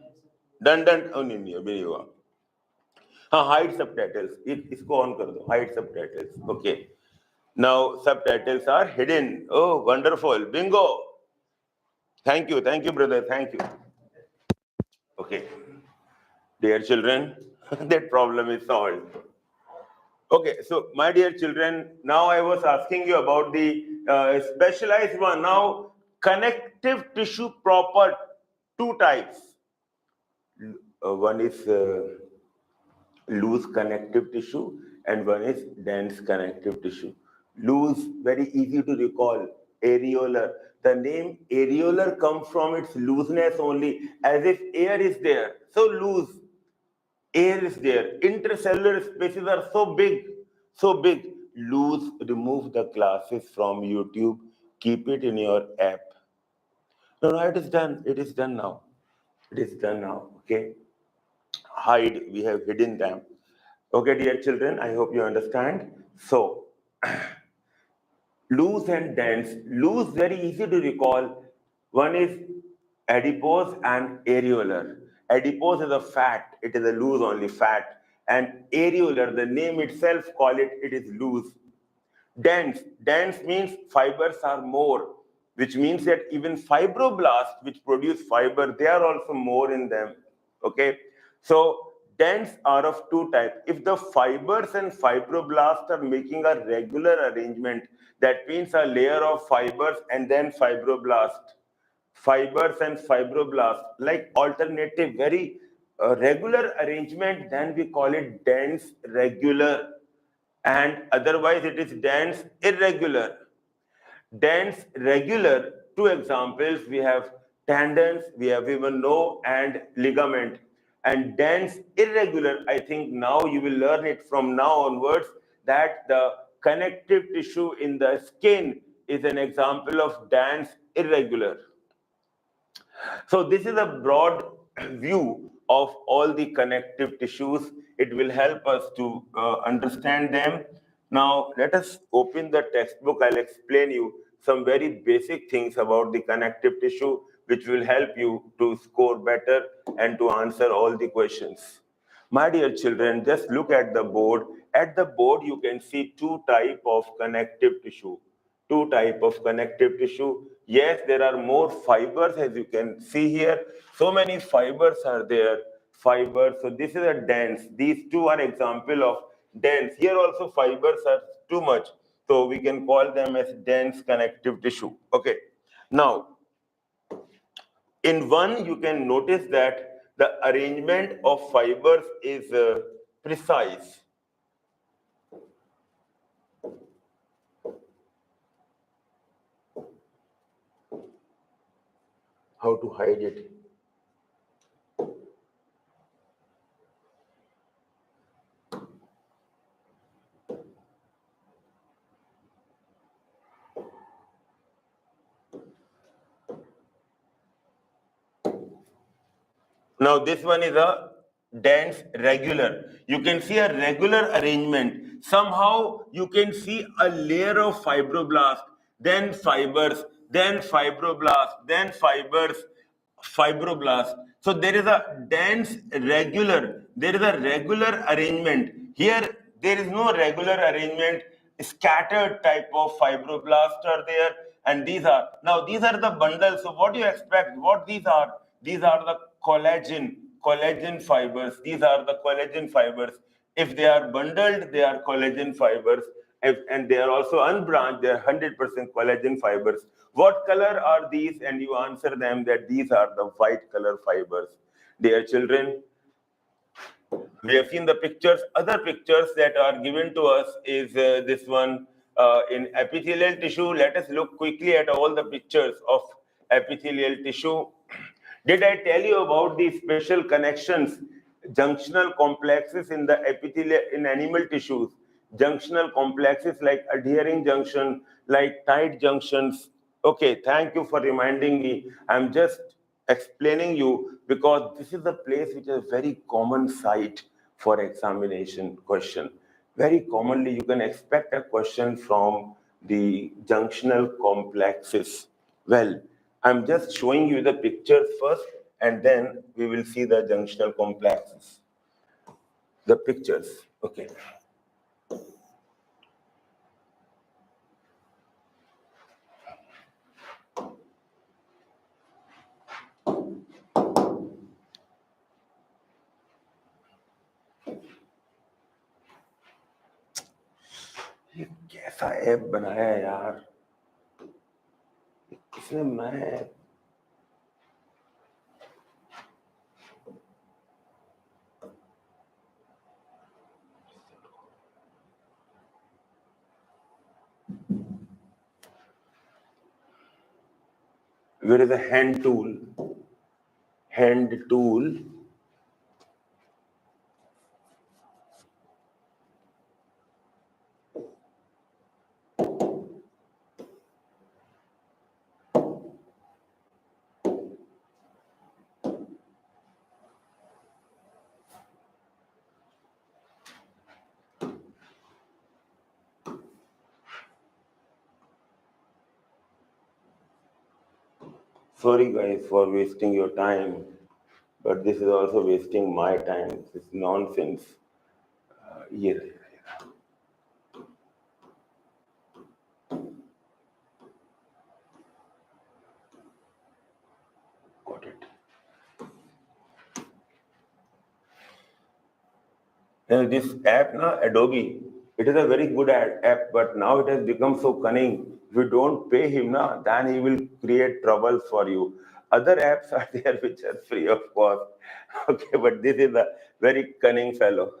Oh, नहीं अभी नहीं हुआ. हाँ, hide subtitles. इसको on कर दो. Hide subtitles. Okay. Now subtitles are hidden. Oh, wonderful. Bingo. Thank you, brother. Thank you. Okay. Dear children, that problem is solved. Okay, so my dear children, now I was asking you about the specialized one. Now, connective tissue proper, two types. One is loose connective tissue and one is dense connective tissue. Loose, very easy to recall, areolar. The name areolar comes from its looseness only, as if air is there, so loose. Air is there. Intercellular spaces are so big. Loose, remove the classes from YouTube. Keep it in your app. No, it is done. It is done now. Okay. Hide. We have hidden them. Okay, dear children, I hope you understand. So, loose and dense. Loose, very easy to recall. One is adipose and areolar. Adipose is a fat. It is a loose only fat. And areolar, the name itself call it, it is loose. Dense. Dense means fibers are more, which means that even fibroblasts, which produce fiber, they are also more in them. Okay. So dense are of two types. If the fibers and fibroblasts are making a regular arrangement, that means a layer of fibers and then fibroblast. Fibers and fibroblasts, like alternative, very regular arrangement, then we call it dense regular. And otherwise it is dense irregular. Dense regular, two examples, we have tendons, we have even and ligament. And dense irregular, I think now you will learn it from now onwards, that the connective tissue in the skin is an example of dense irregular. So this is a broad view of all the connective tissues. It will help us to understand them. Now, let us open the textbook. I'll explain you some very basic things about the connective tissue, which will help you to score better and to answer all the questions. My dear children, just look at the board. At the board, you can see two types of connective tissue. Two types of connective tissue. Yes, there are more fibers, as you can see here. So many fibers are there. fibers. So this is a dense. These two are example of dense. Here also fibers are too much. So we can call them as dense connective tissue. Okay. Now, in one, you can notice that the arrangement of fibers is precise. How to hide it? Now this one is a dense regular. You can see a regular arrangement. Somehow you can see a layer of fibroblast, then fibers, then fibroblast, then fibers, fibroblast. So there is a dense regular. There is a regular arrangement. Here there is no regular arrangement. Scattered type of fibroblasts are there, and these are the bundles. So what do you expect? What these are? These are the collagen fibers. These are the collagen fibers. If they are bundled, they are collagen fibers. And they are also unbranched, they are 100% collagen fibers. What color are these? And you answer them that these are the white color fibers. Dear children, we have seen the pictures. Other pictures that are given to us is this one in epithelial tissue. Let us look quickly at all the pictures of epithelial tissue. Did I tell you about the special connections, junctional complexes in the epithelial in animal tissues? Junctional complexes like adhering junction, like tight junctions. Okay, thank you for reminding me. I'm just explaining you because this is a place which is a very common site for examination question. Very commonly, you can expect a question from the junctional complexes. Well, I'm just showing you the pictures first, and then we will see the junctional complexes. The pictures, okay. ये कैसा app बनाया है यार? किसने बनाया है? Where is the hand tool? Hand tool. Sorry guys for wasting your time, but this is also wasting my time. This is nonsense. Yeah. Got it. And this app, Adobe, it is a very good app, but now it has become so cunning. If you don't pay him, then he will create trouble for you. Other apps are there which are free of cost. Okay, but this is a very cunning fellow.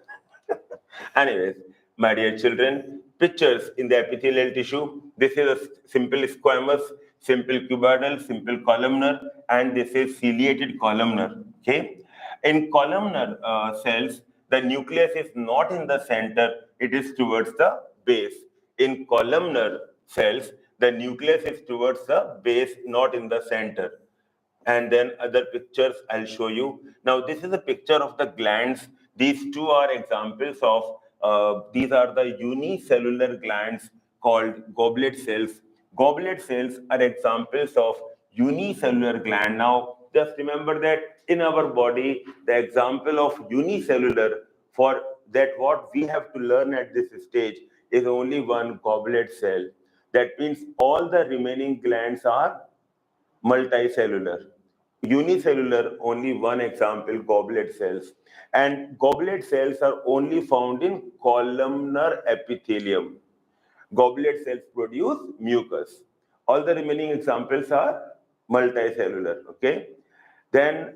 Anyways, my dear children, pictures in the epithelial tissue. This is a simple squamous, simple cuboidal, simple columnar, and this is ciliated columnar. Okay, in columnar cells, the nucleus is not in the center; it is towards the base. In columnar cells, the nucleus is towards the base, not in the center. And then other pictures I'll show you. Now, this is a picture of the glands. These two are examples of, these are the unicellular glands called goblet cells. Goblet cells are examples of unicellular gland. Now, just remember that in our body, the example of unicellular, for that what we have to learn at this stage is only one goblet cell. That means all the remaining glands are multicellular. unicellular, only one example, goblet cells. And goblet cells are only found in columnar epithelium. Goblet cells produce mucus. All the remaining examples are multicellular, okay? Then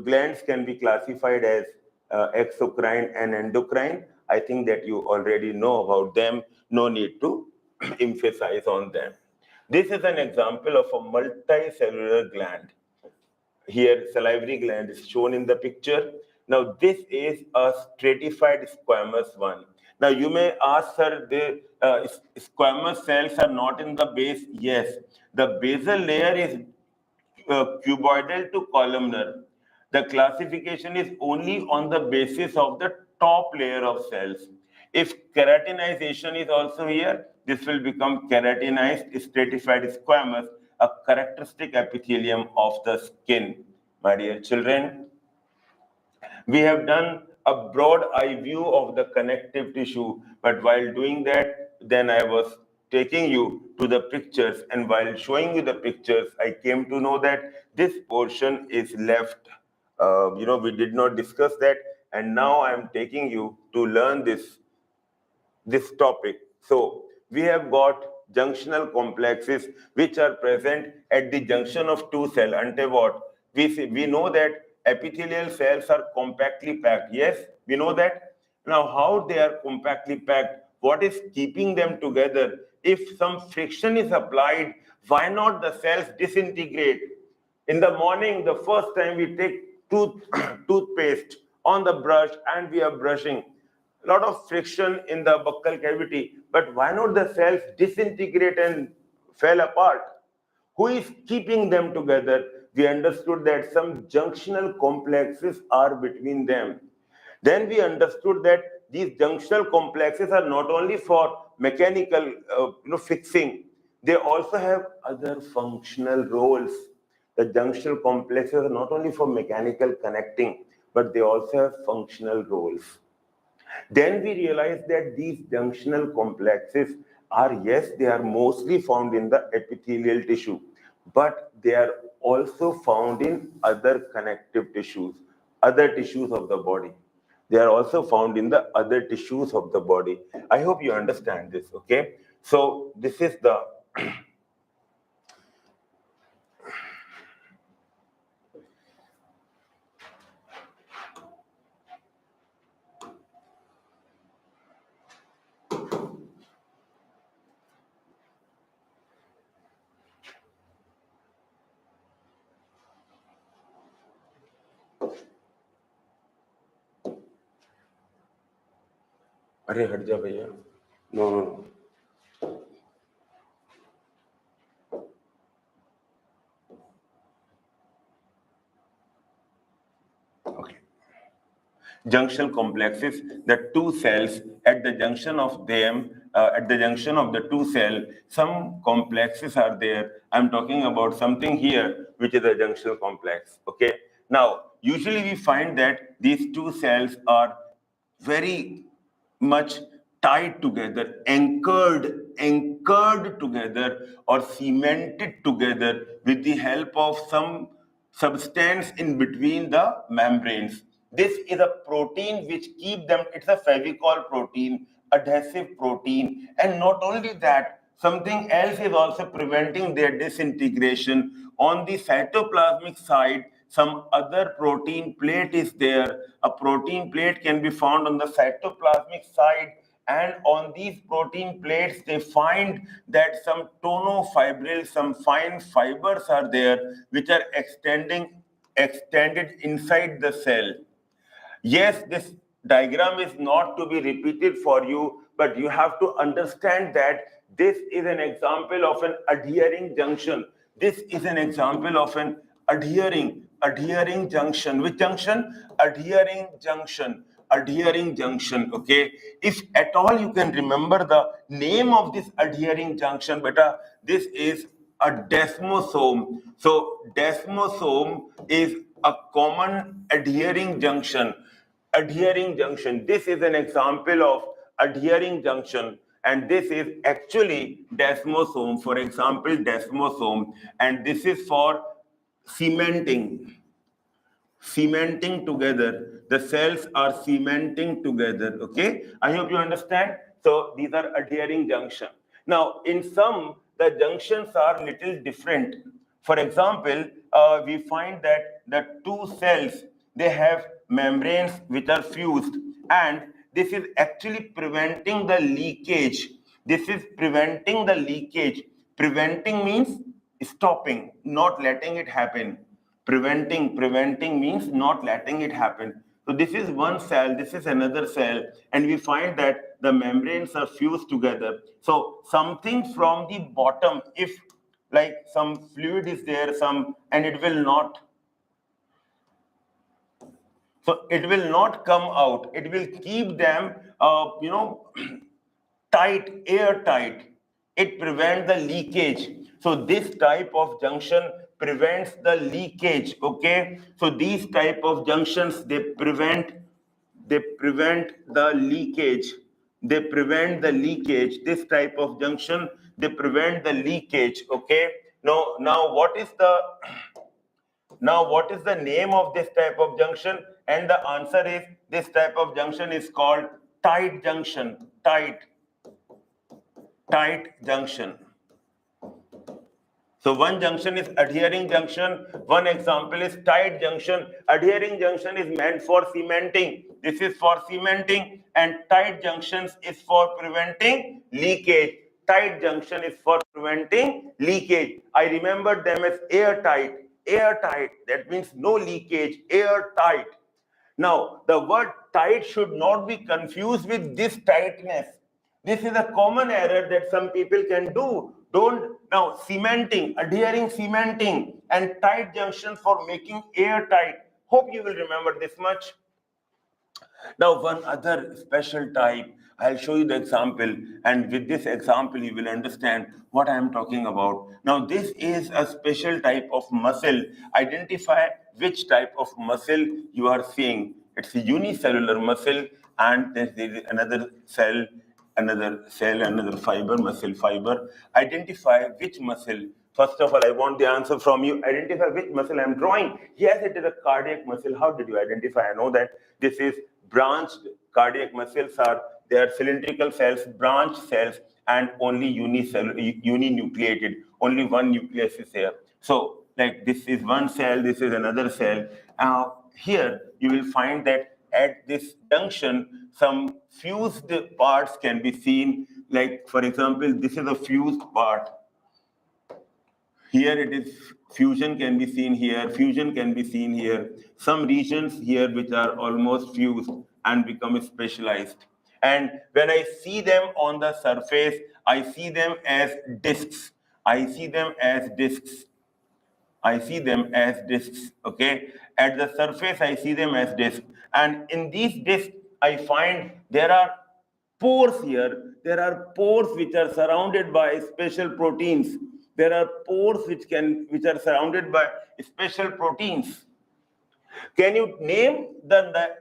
glands can be classified as exocrine and endocrine. I think that you already know about them. No need to emphasize on them. This is an example of a multicellular gland. Here, salivary gland is shown in the picture. Now, this is a stratified squamous one. Now, you may ask, sir, the squamous cells are not in the base. Yes, the basal layer is cuboidal to columnar. The classification is only on the basis of the top layer of cells. If keratinization is also here, this will become keratinized stratified squamous, a characteristic epithelium of the skin. My dear children, we have done a broad eye view of the connective tissue, but while doing that, then I was taking you to the pictures, and while showing you the pictures, I came to know that this portion is left. We did not discuss that, and now I'm taking you to learn this topic. So we have got junctional complexes which are present at the junction of two cells. Ante what? We know that epithelial cells are compactly packed. Yes, we know that. Now, how they are compactly packed? What is keeping them together? If some friction is applied, why not the cells disintegrate? In the morning, the first time we take toothpaste on the brush and we are brushing, a lot of friction in the buccal cavity, but why not the cells disintegrate and fell apart? Who is keeping them together? We understood that some junctional complexes are between them. Then we understood that these junctional complexes are not only for mechanical fixing, they also have other functional roles. The junctional complexes are not only for mechanical connecting, but they also have functional roles. Then we realized that these junctional complexes are, yes, they are mostly found in the epithelial tissue, but they are also found in other connective tissues, other tissues of the body. They are also found in the other tissues of the body. I hope you understand this, okay? So this is the अरे हट जा भैया no no no junctional complexes, the two cells at the junction of them, at the junction of the two cells, some complexes are there. I'm talking about something here, which is a junctional complex, okay? Now, usually we find that these two cells are very much tied together, anchored together or cemented together with the help of some substance in between the membranes. This is a protein which keep them, it's a Fevicol protein, adhesive protein, and not only that, something else is also preventing their disintegration. On the cytoplasmic side, some other protein plate is there. A protein plate can be found on the cytoplasmic side, and on these protein plates, they find that some tonofibrils, some fine fibers are there, which are extended inside the cell. Yes, this diagram is not to be repeated for you, but you have to understand that this is an example of an adhering junction. This is an example of an adhering junction. Which junction? Adhering junction, okay? If at all you can remember the name of this adhering junction, beta, this is a desmosome. So desmosome is a common adhering junction. This is an example of adhering junction, and this is actually desmosome. For example, desmosome, and this is for cementing together. The cells are cementing together. Okay, I hope you understand. So these are adhering junction. Now, in some, the junctions are little different. For example, we find that the two cells, they have membranes which are fused, and this is actually preventing the leakage. This is preventing the leakage. Preventing means stopping, not letting it happen. Preventing means not letting it happen. So this is one cell, this is another cell, and we find that the membranes are fused together. So something from the bottom, if like some fluid is there, and it will not, so it will not come out. It will keep them, tight, airtight. It prevents the leakage. So this type of junction prevents the leakage. Okay. So these type of junctions, they prevent the leakage. They prevent the leakage. This type of junction, they prevent the leakage. Okay. Now what is the name of this type of junction? And the answer is, this type of junction is called tight junction. Tight junction. So one junction is adhering junction. One example is tight junction. Adhering junction is meant for cementing. This is for cementing, and tight junctions is for preventing leakage. Tight junction is for preventing leakage. I remember them as airtight. Airtight, that means no leakage, airtight. Now, the word tight should not be confused with this tightness. This is a common error that some people can do. Now, cementing, adhering cementing, and tight junction for making airtight. Hope you will remember this much. Now, one other special type, I'll show you the example, and with this example, you will understand what I am talking about. Now, this is a special type of muscle. Identify which type of muscle you are seeing. It's a unicellular muscle, and there is another cell, another fiber, muscle fiber. Identify which muscle. First of all, I want the answer from you. Identify which muscle I'm drawing. Yes, it is a cardiac muscle. How did you identify? I know that this is branched. Cardiac muscles they are cylindrical cells, branched cells, and only uninucleated. Only one nucleus is here. So, like this is one cell, this is another cell. Here you will find that at this junction, some fused parts can be seen. Like, for example, this is a fused part. Here it is, fusion can be seen here, fusion can be seen here. Some regions here which are almost fused and become specialized. And when I see them on the surface, I see them as discs. I see them as discs. Okay? At the surface, I see them as discs. And in these discs, I find there are pores here. There are pores which are surrounded by special proteins. There are pores which are surrounded by special proteins. Can you name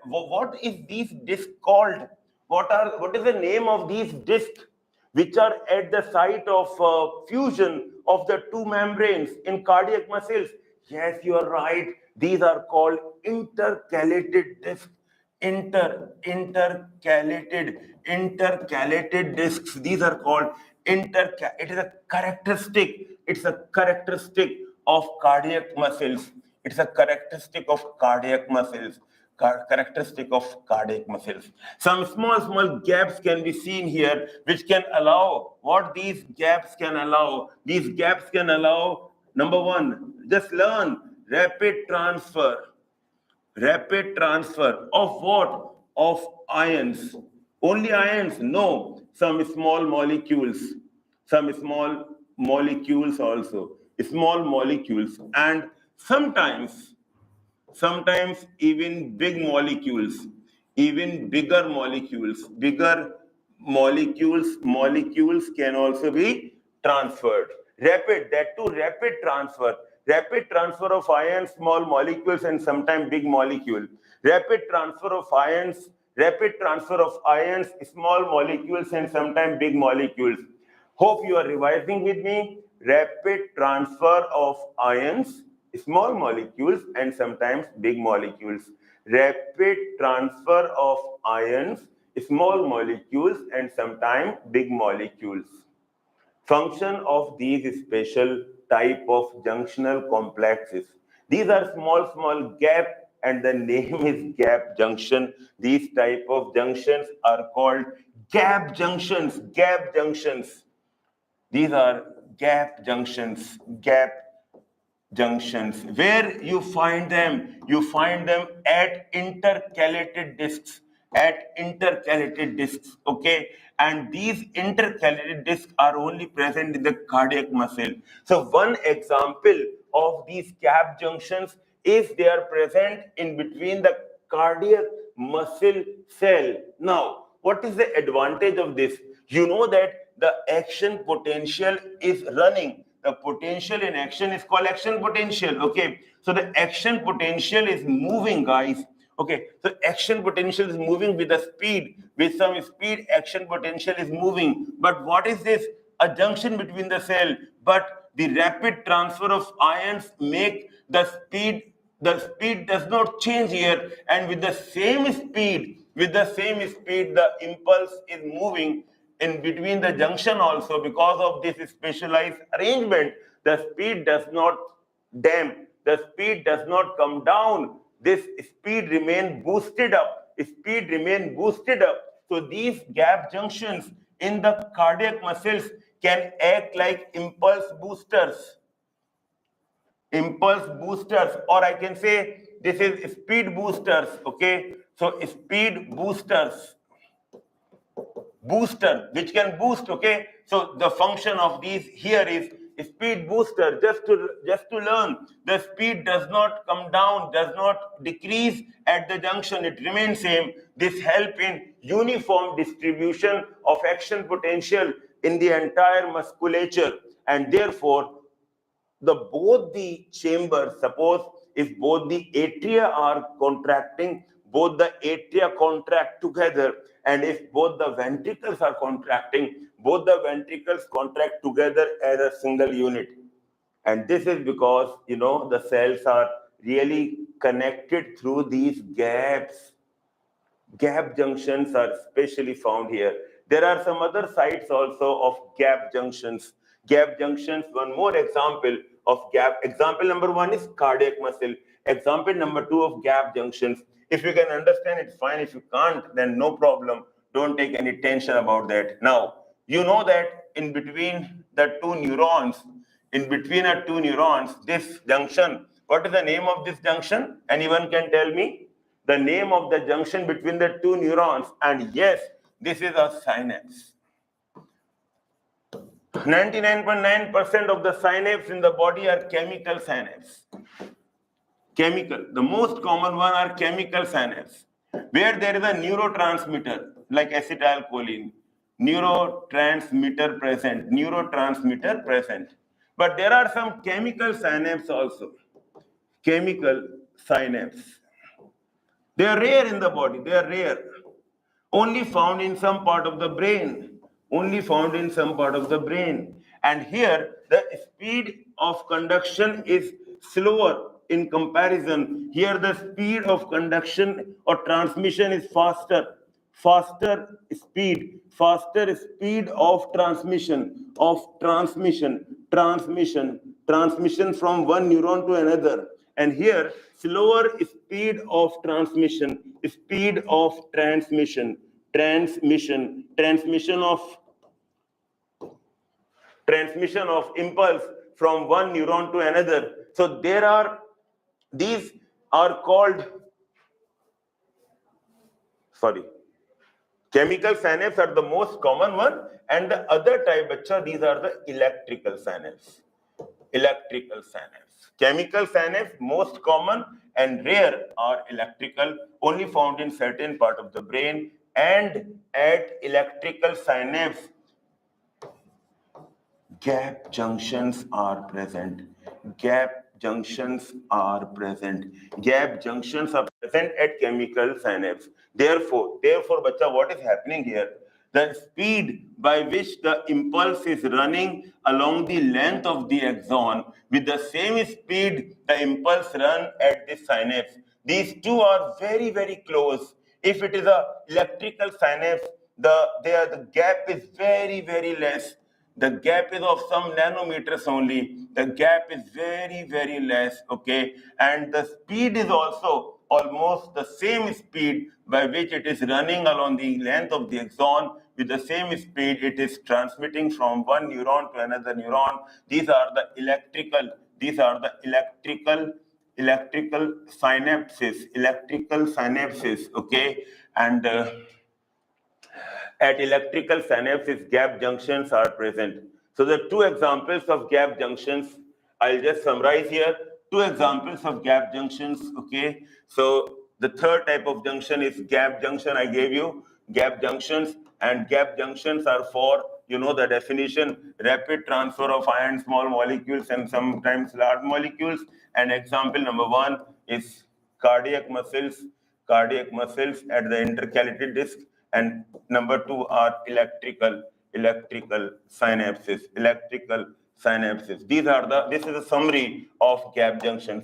what is these discs called? What is the name of these discs which are at the site of fusion of the two membranes in cardiac muscles? Yes, you are right. These are called intercalated discs. Intercalated discs. These are called it is a characteristic. It's a characteristic of cardiac muscles. It's a characteristic of cardiac muscles. Some small gaps can be seen here, which can allow what these gaps can allow. These gaps can allow, number one, just learn rapid transfer. Rapid transfer of what? Of ions. Only ions? No. Some small molecules. Some small molecules also. Small molecules. And sometimes even big molecules. Even bigger molecules. Molecules can also be transferred. Rapid transfer. Rapid transfer of ions, small molecules, and sometimes big molecule. Rapid transfer of ions, small molecules, and sometimes big molecules. Hope you are revising with me. Rapid transfer of ions, small molecules and sometimes big molecules. Rapid transfer of ions, small molecules and sometimes big molecules. Function of these special type of junctional complexes. These are small gap and the name is gap junction. These type of junctions are called gap junctions, gap junctions. These are gap junctions, where you find them at intercalated discs, okay, and these intercalated discs are only present in the cardiac muscle. So one example of these gap junctions is they are present in between the cardiac muscle cell. Now what is the advantage of this? You know that the action potential is running. The potential in action is called action potential, okay? So the action potential is moving, guys, okay? So action potential is moving with some speed, action potential is moving. But what is this? A junction between the cell, but the rapid transfer of ions make the speed does not change here, and with the same speed, the impulse is moving in between the junction also. Because of this specialized arrangement, the speed does not damp, the speed does not come down, this speed remain boosted up, so these gap junctions in the cardiac muscles can act like impulse boosters, or I can say this is speed boosters, okay? So speed boosters, booster which can boost, okay? So the function of these here is speed booster. Just to learn, the speed does not come down, does not decrease at the junction, it remains same. This help in uniform distribution of action potential in the entire musculature, and therefore both the chambers, suppose if both the atria are contracting, both the atria contract together, and if both the ventricles are contracting, both the ventricles contract together as a single unit. And this is because, you know, the cells are really connected through these gaps. Gap junctions are specially found here. There are some other sites also of gap junctions. Gap junctions, one more example of gap. Example number one is cardiac muscle. Example number two of gap junctions. If you can understand, it's fine. If you can't, then no problem. Don't take any tension about that. Now, you know that in between the two neurons, this junction, what is the name of this junction? Anyone can tell me? The name of the junction between the two neurons, and yes, this is a synapse. 99.9% of the synapses in the body are chemical synapses. Chemical. The most common one are chemical synapses, where there is a neurotransmitter like acetylcholine, neurotransmitter present. But there are some chemical synapses also. Chemical synapses. They are rare in the body. They are rare. Only found in some part of the brain. And here, the speed of conduction is slower in comparison. Here, the speed of conduction or transmission is faster. Faster speed of transmission from one neuron to another. And here, slower speed of transmission of impulse from one neuron to another. So these are called, chemical synapses are the most common one, and the other type, these are the electrical synapses. Chemical synapse, most common, and rare are electrical, only found in certain part of the brain. And at electrical synapse, gap junctions are present. Gap junctions are present at chemical synapse. Therefore, bacha, what is happening here? The speed by which the impulse is running along the length of the axon with the same speed the impulse run at the synapse. These two are very, very close. If it is a electrical synapse, the gap is very, very less. The gap is of some nanometers only. The gap is very, very less, okay? And the speed is also almost the same speed by which it is running along the length of the axon. With the same speed, it is transmitting from one neuron to another neuron. These are the electrical synapses, okay? And at electrical synapses, gap junctions are present. So the two examples of gap junctions, I'll just summarize here. Two examples of gap junctions, okay? So the third type of junction is gap junction, I gave you. Gap junctions, and gap junctions are for, you know the definition, rapid transfer of iron, small molecules, and sometimes large molecules. And example number one is cardiac muscles at the intercalated disc, and number two are electrical synapses. This is a summary of gap junction.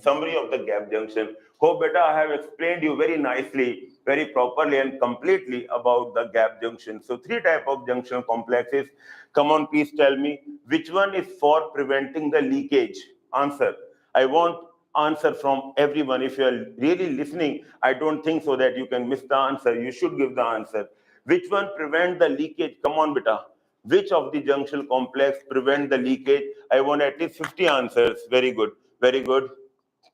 Hope beta I have explained you very nicely, very properly and completely about the gap junction. So three type of junction complexes. Come on, please tell me which one is for preventing the leakage. Answer. I want answer from everyone. If you are really listening, I don't think so that you can miss the answer. You should give the answer. Which one prevent the leakage? Come on, beta. Which of the junction complex prevent the leakage? I want at least 50 answers. Very good. Very good.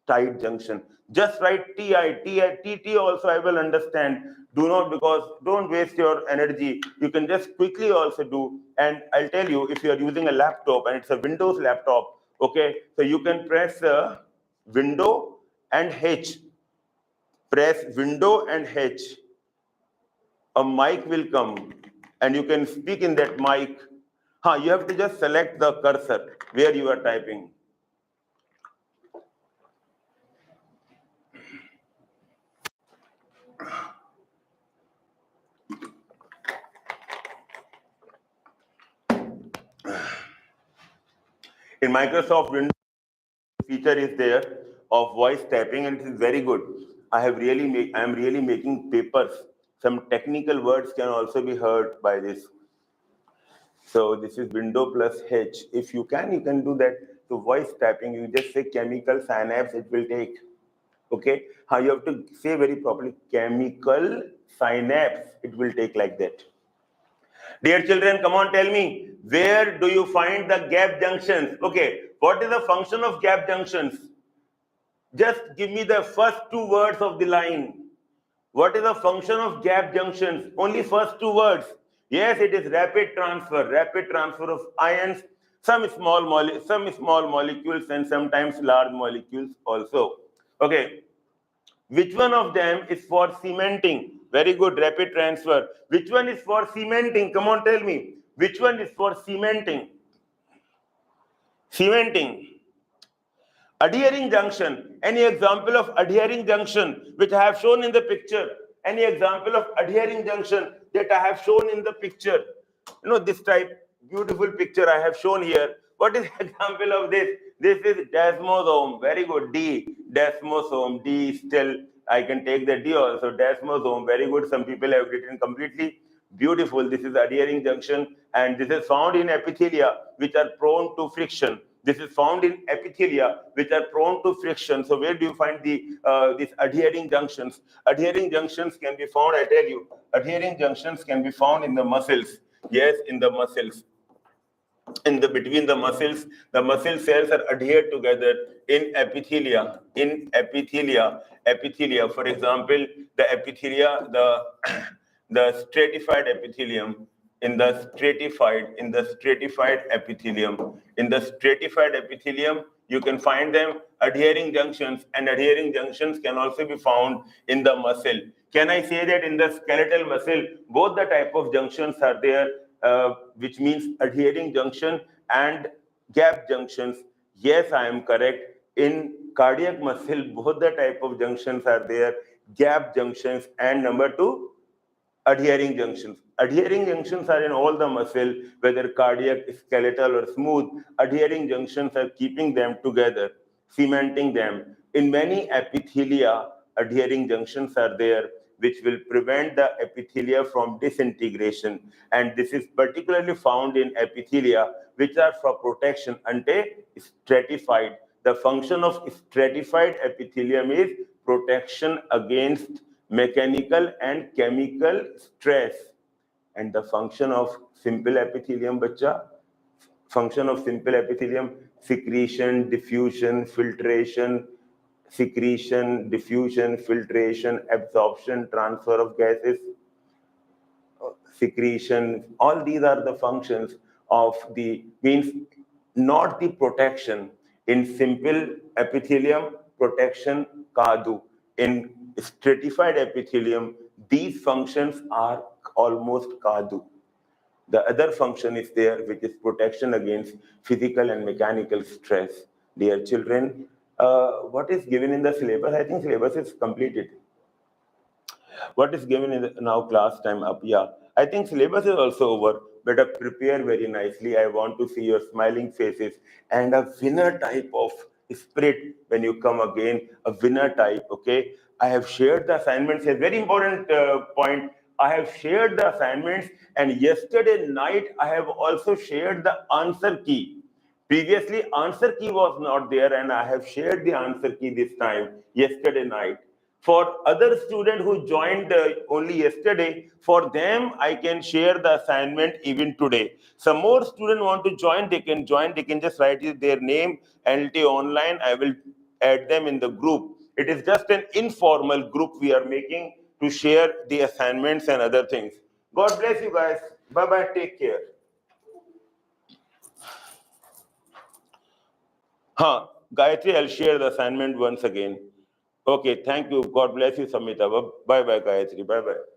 Tight junction. Just write TT also I will understand. Do not, because don't waste your energy. You can just quickly also do. And I'll tell you, if you are using a laptop and it's a Windows laptop, okay, so you can press Window and H. Press Window and H. A mic will come and you can speak in that mic. You have to just select the cursor where you are typing. In Microsoft Windows, feature is there of voice typing, and it is very good. I am really making papers. Some technical words can also be heard by this. So this is Window plus H. If you can do that. So voice typing, you just say chemical synapse, it will take. Okay? You have to say very properly, chemical synapse, it will take like that. Dear children, come on, tell me, where do you find the gap junctions? Okay, what is the function of gap junctions? Just give me the first two words of the line. What is the function of gap junctions? Only first two words. Yes, it is rapid transfer of ions, some small molecules and sometimes large molecules also. Okay. Which one of them is for cementing? Very good, rapid transfer. Which one is for cementing? Come on, tell me. Which one is for cementing? Adhering junction. Any example of adhering junction which I have shown in the picture? Any example of adhering junction that I have shown in the picture? You know, this type, beautiful picture I have shown here. What is the example of this? This is desmosome. Very good. D. Desmosome. D still. I can take the D also. Desmosome. Very good. Some people have written completely. Beautiful. This is adhering junction. And this is found in epithelia which are prone to friction. This is found in epithelia which are prone to friction. So where do you find these adhering junctions? Adhering junctions can be found, I tell you, adhering junctions can be found in the muscles. Yes, in the muscles. Between the muscle cells are adhered together in epithelia. For example, the epithelia, the stratified epithelium. In the stratified epithelium, you can find them adhering junctions, and adhering junctions can also be found in the muscle. Can I say that in the skeletal muscle, both the type of junctions are there, which means adhering junction and gap junctions? Yes, I am correct. In cardiac muscle, both the type of junctions are there, gap junctions and number two, adhering junctions. Adhering junctions are in all the muscle, whether cardiac, skeletal, or smooth. Adhering junctions are keeping them together, cementing them. In many epithelia, adhering junctions are there, which will prevent the epithelia from disintegration. And this is particularly found in epithelia, which are for protection stratified. The function of stratified epithelium is protection against mechanical and chemical stress. And the function of simple epithelium, bacha, function of simple epithelium, secretion, diffusion, filtration, secretion, diffusion, filtration, absorption, transfer of gases, secretion, all these are the functions of the, means not the protection. In simple epithelium, protection kadu. In stratified epithelium, these functions are almost kadu. The other function is there, which is protection against physical and mechanical stress. Dear children, what is given in the syllabus? I think syllabus is completed. What is given in the, now class time up? Yeah, I think syllabus is also over. Better prepare very nicely. I want to see your smiling faces and a winner type of spirit when you come again. A winner type. Okay. I have shared the assignments. A very important point. I have shared the assignments, and yesterday night I have also shared the answer key. Previously, answer key was not there, and I have shared the answer key this time, yesterday night. For other student who joined only yesterday, for them, I can share the assignment even today. Some more students want to join, they can join. They can just write their name, NLT online. I will add them in the group. It is just an informal group we are making to share the assignments and other things. God bless you guys. Bye-bye. Take care. Gayatri, I'll share the assignment once again. Okay, thank you. God bless you, Samita. Bye-bye, Gayatri. Bye-bye.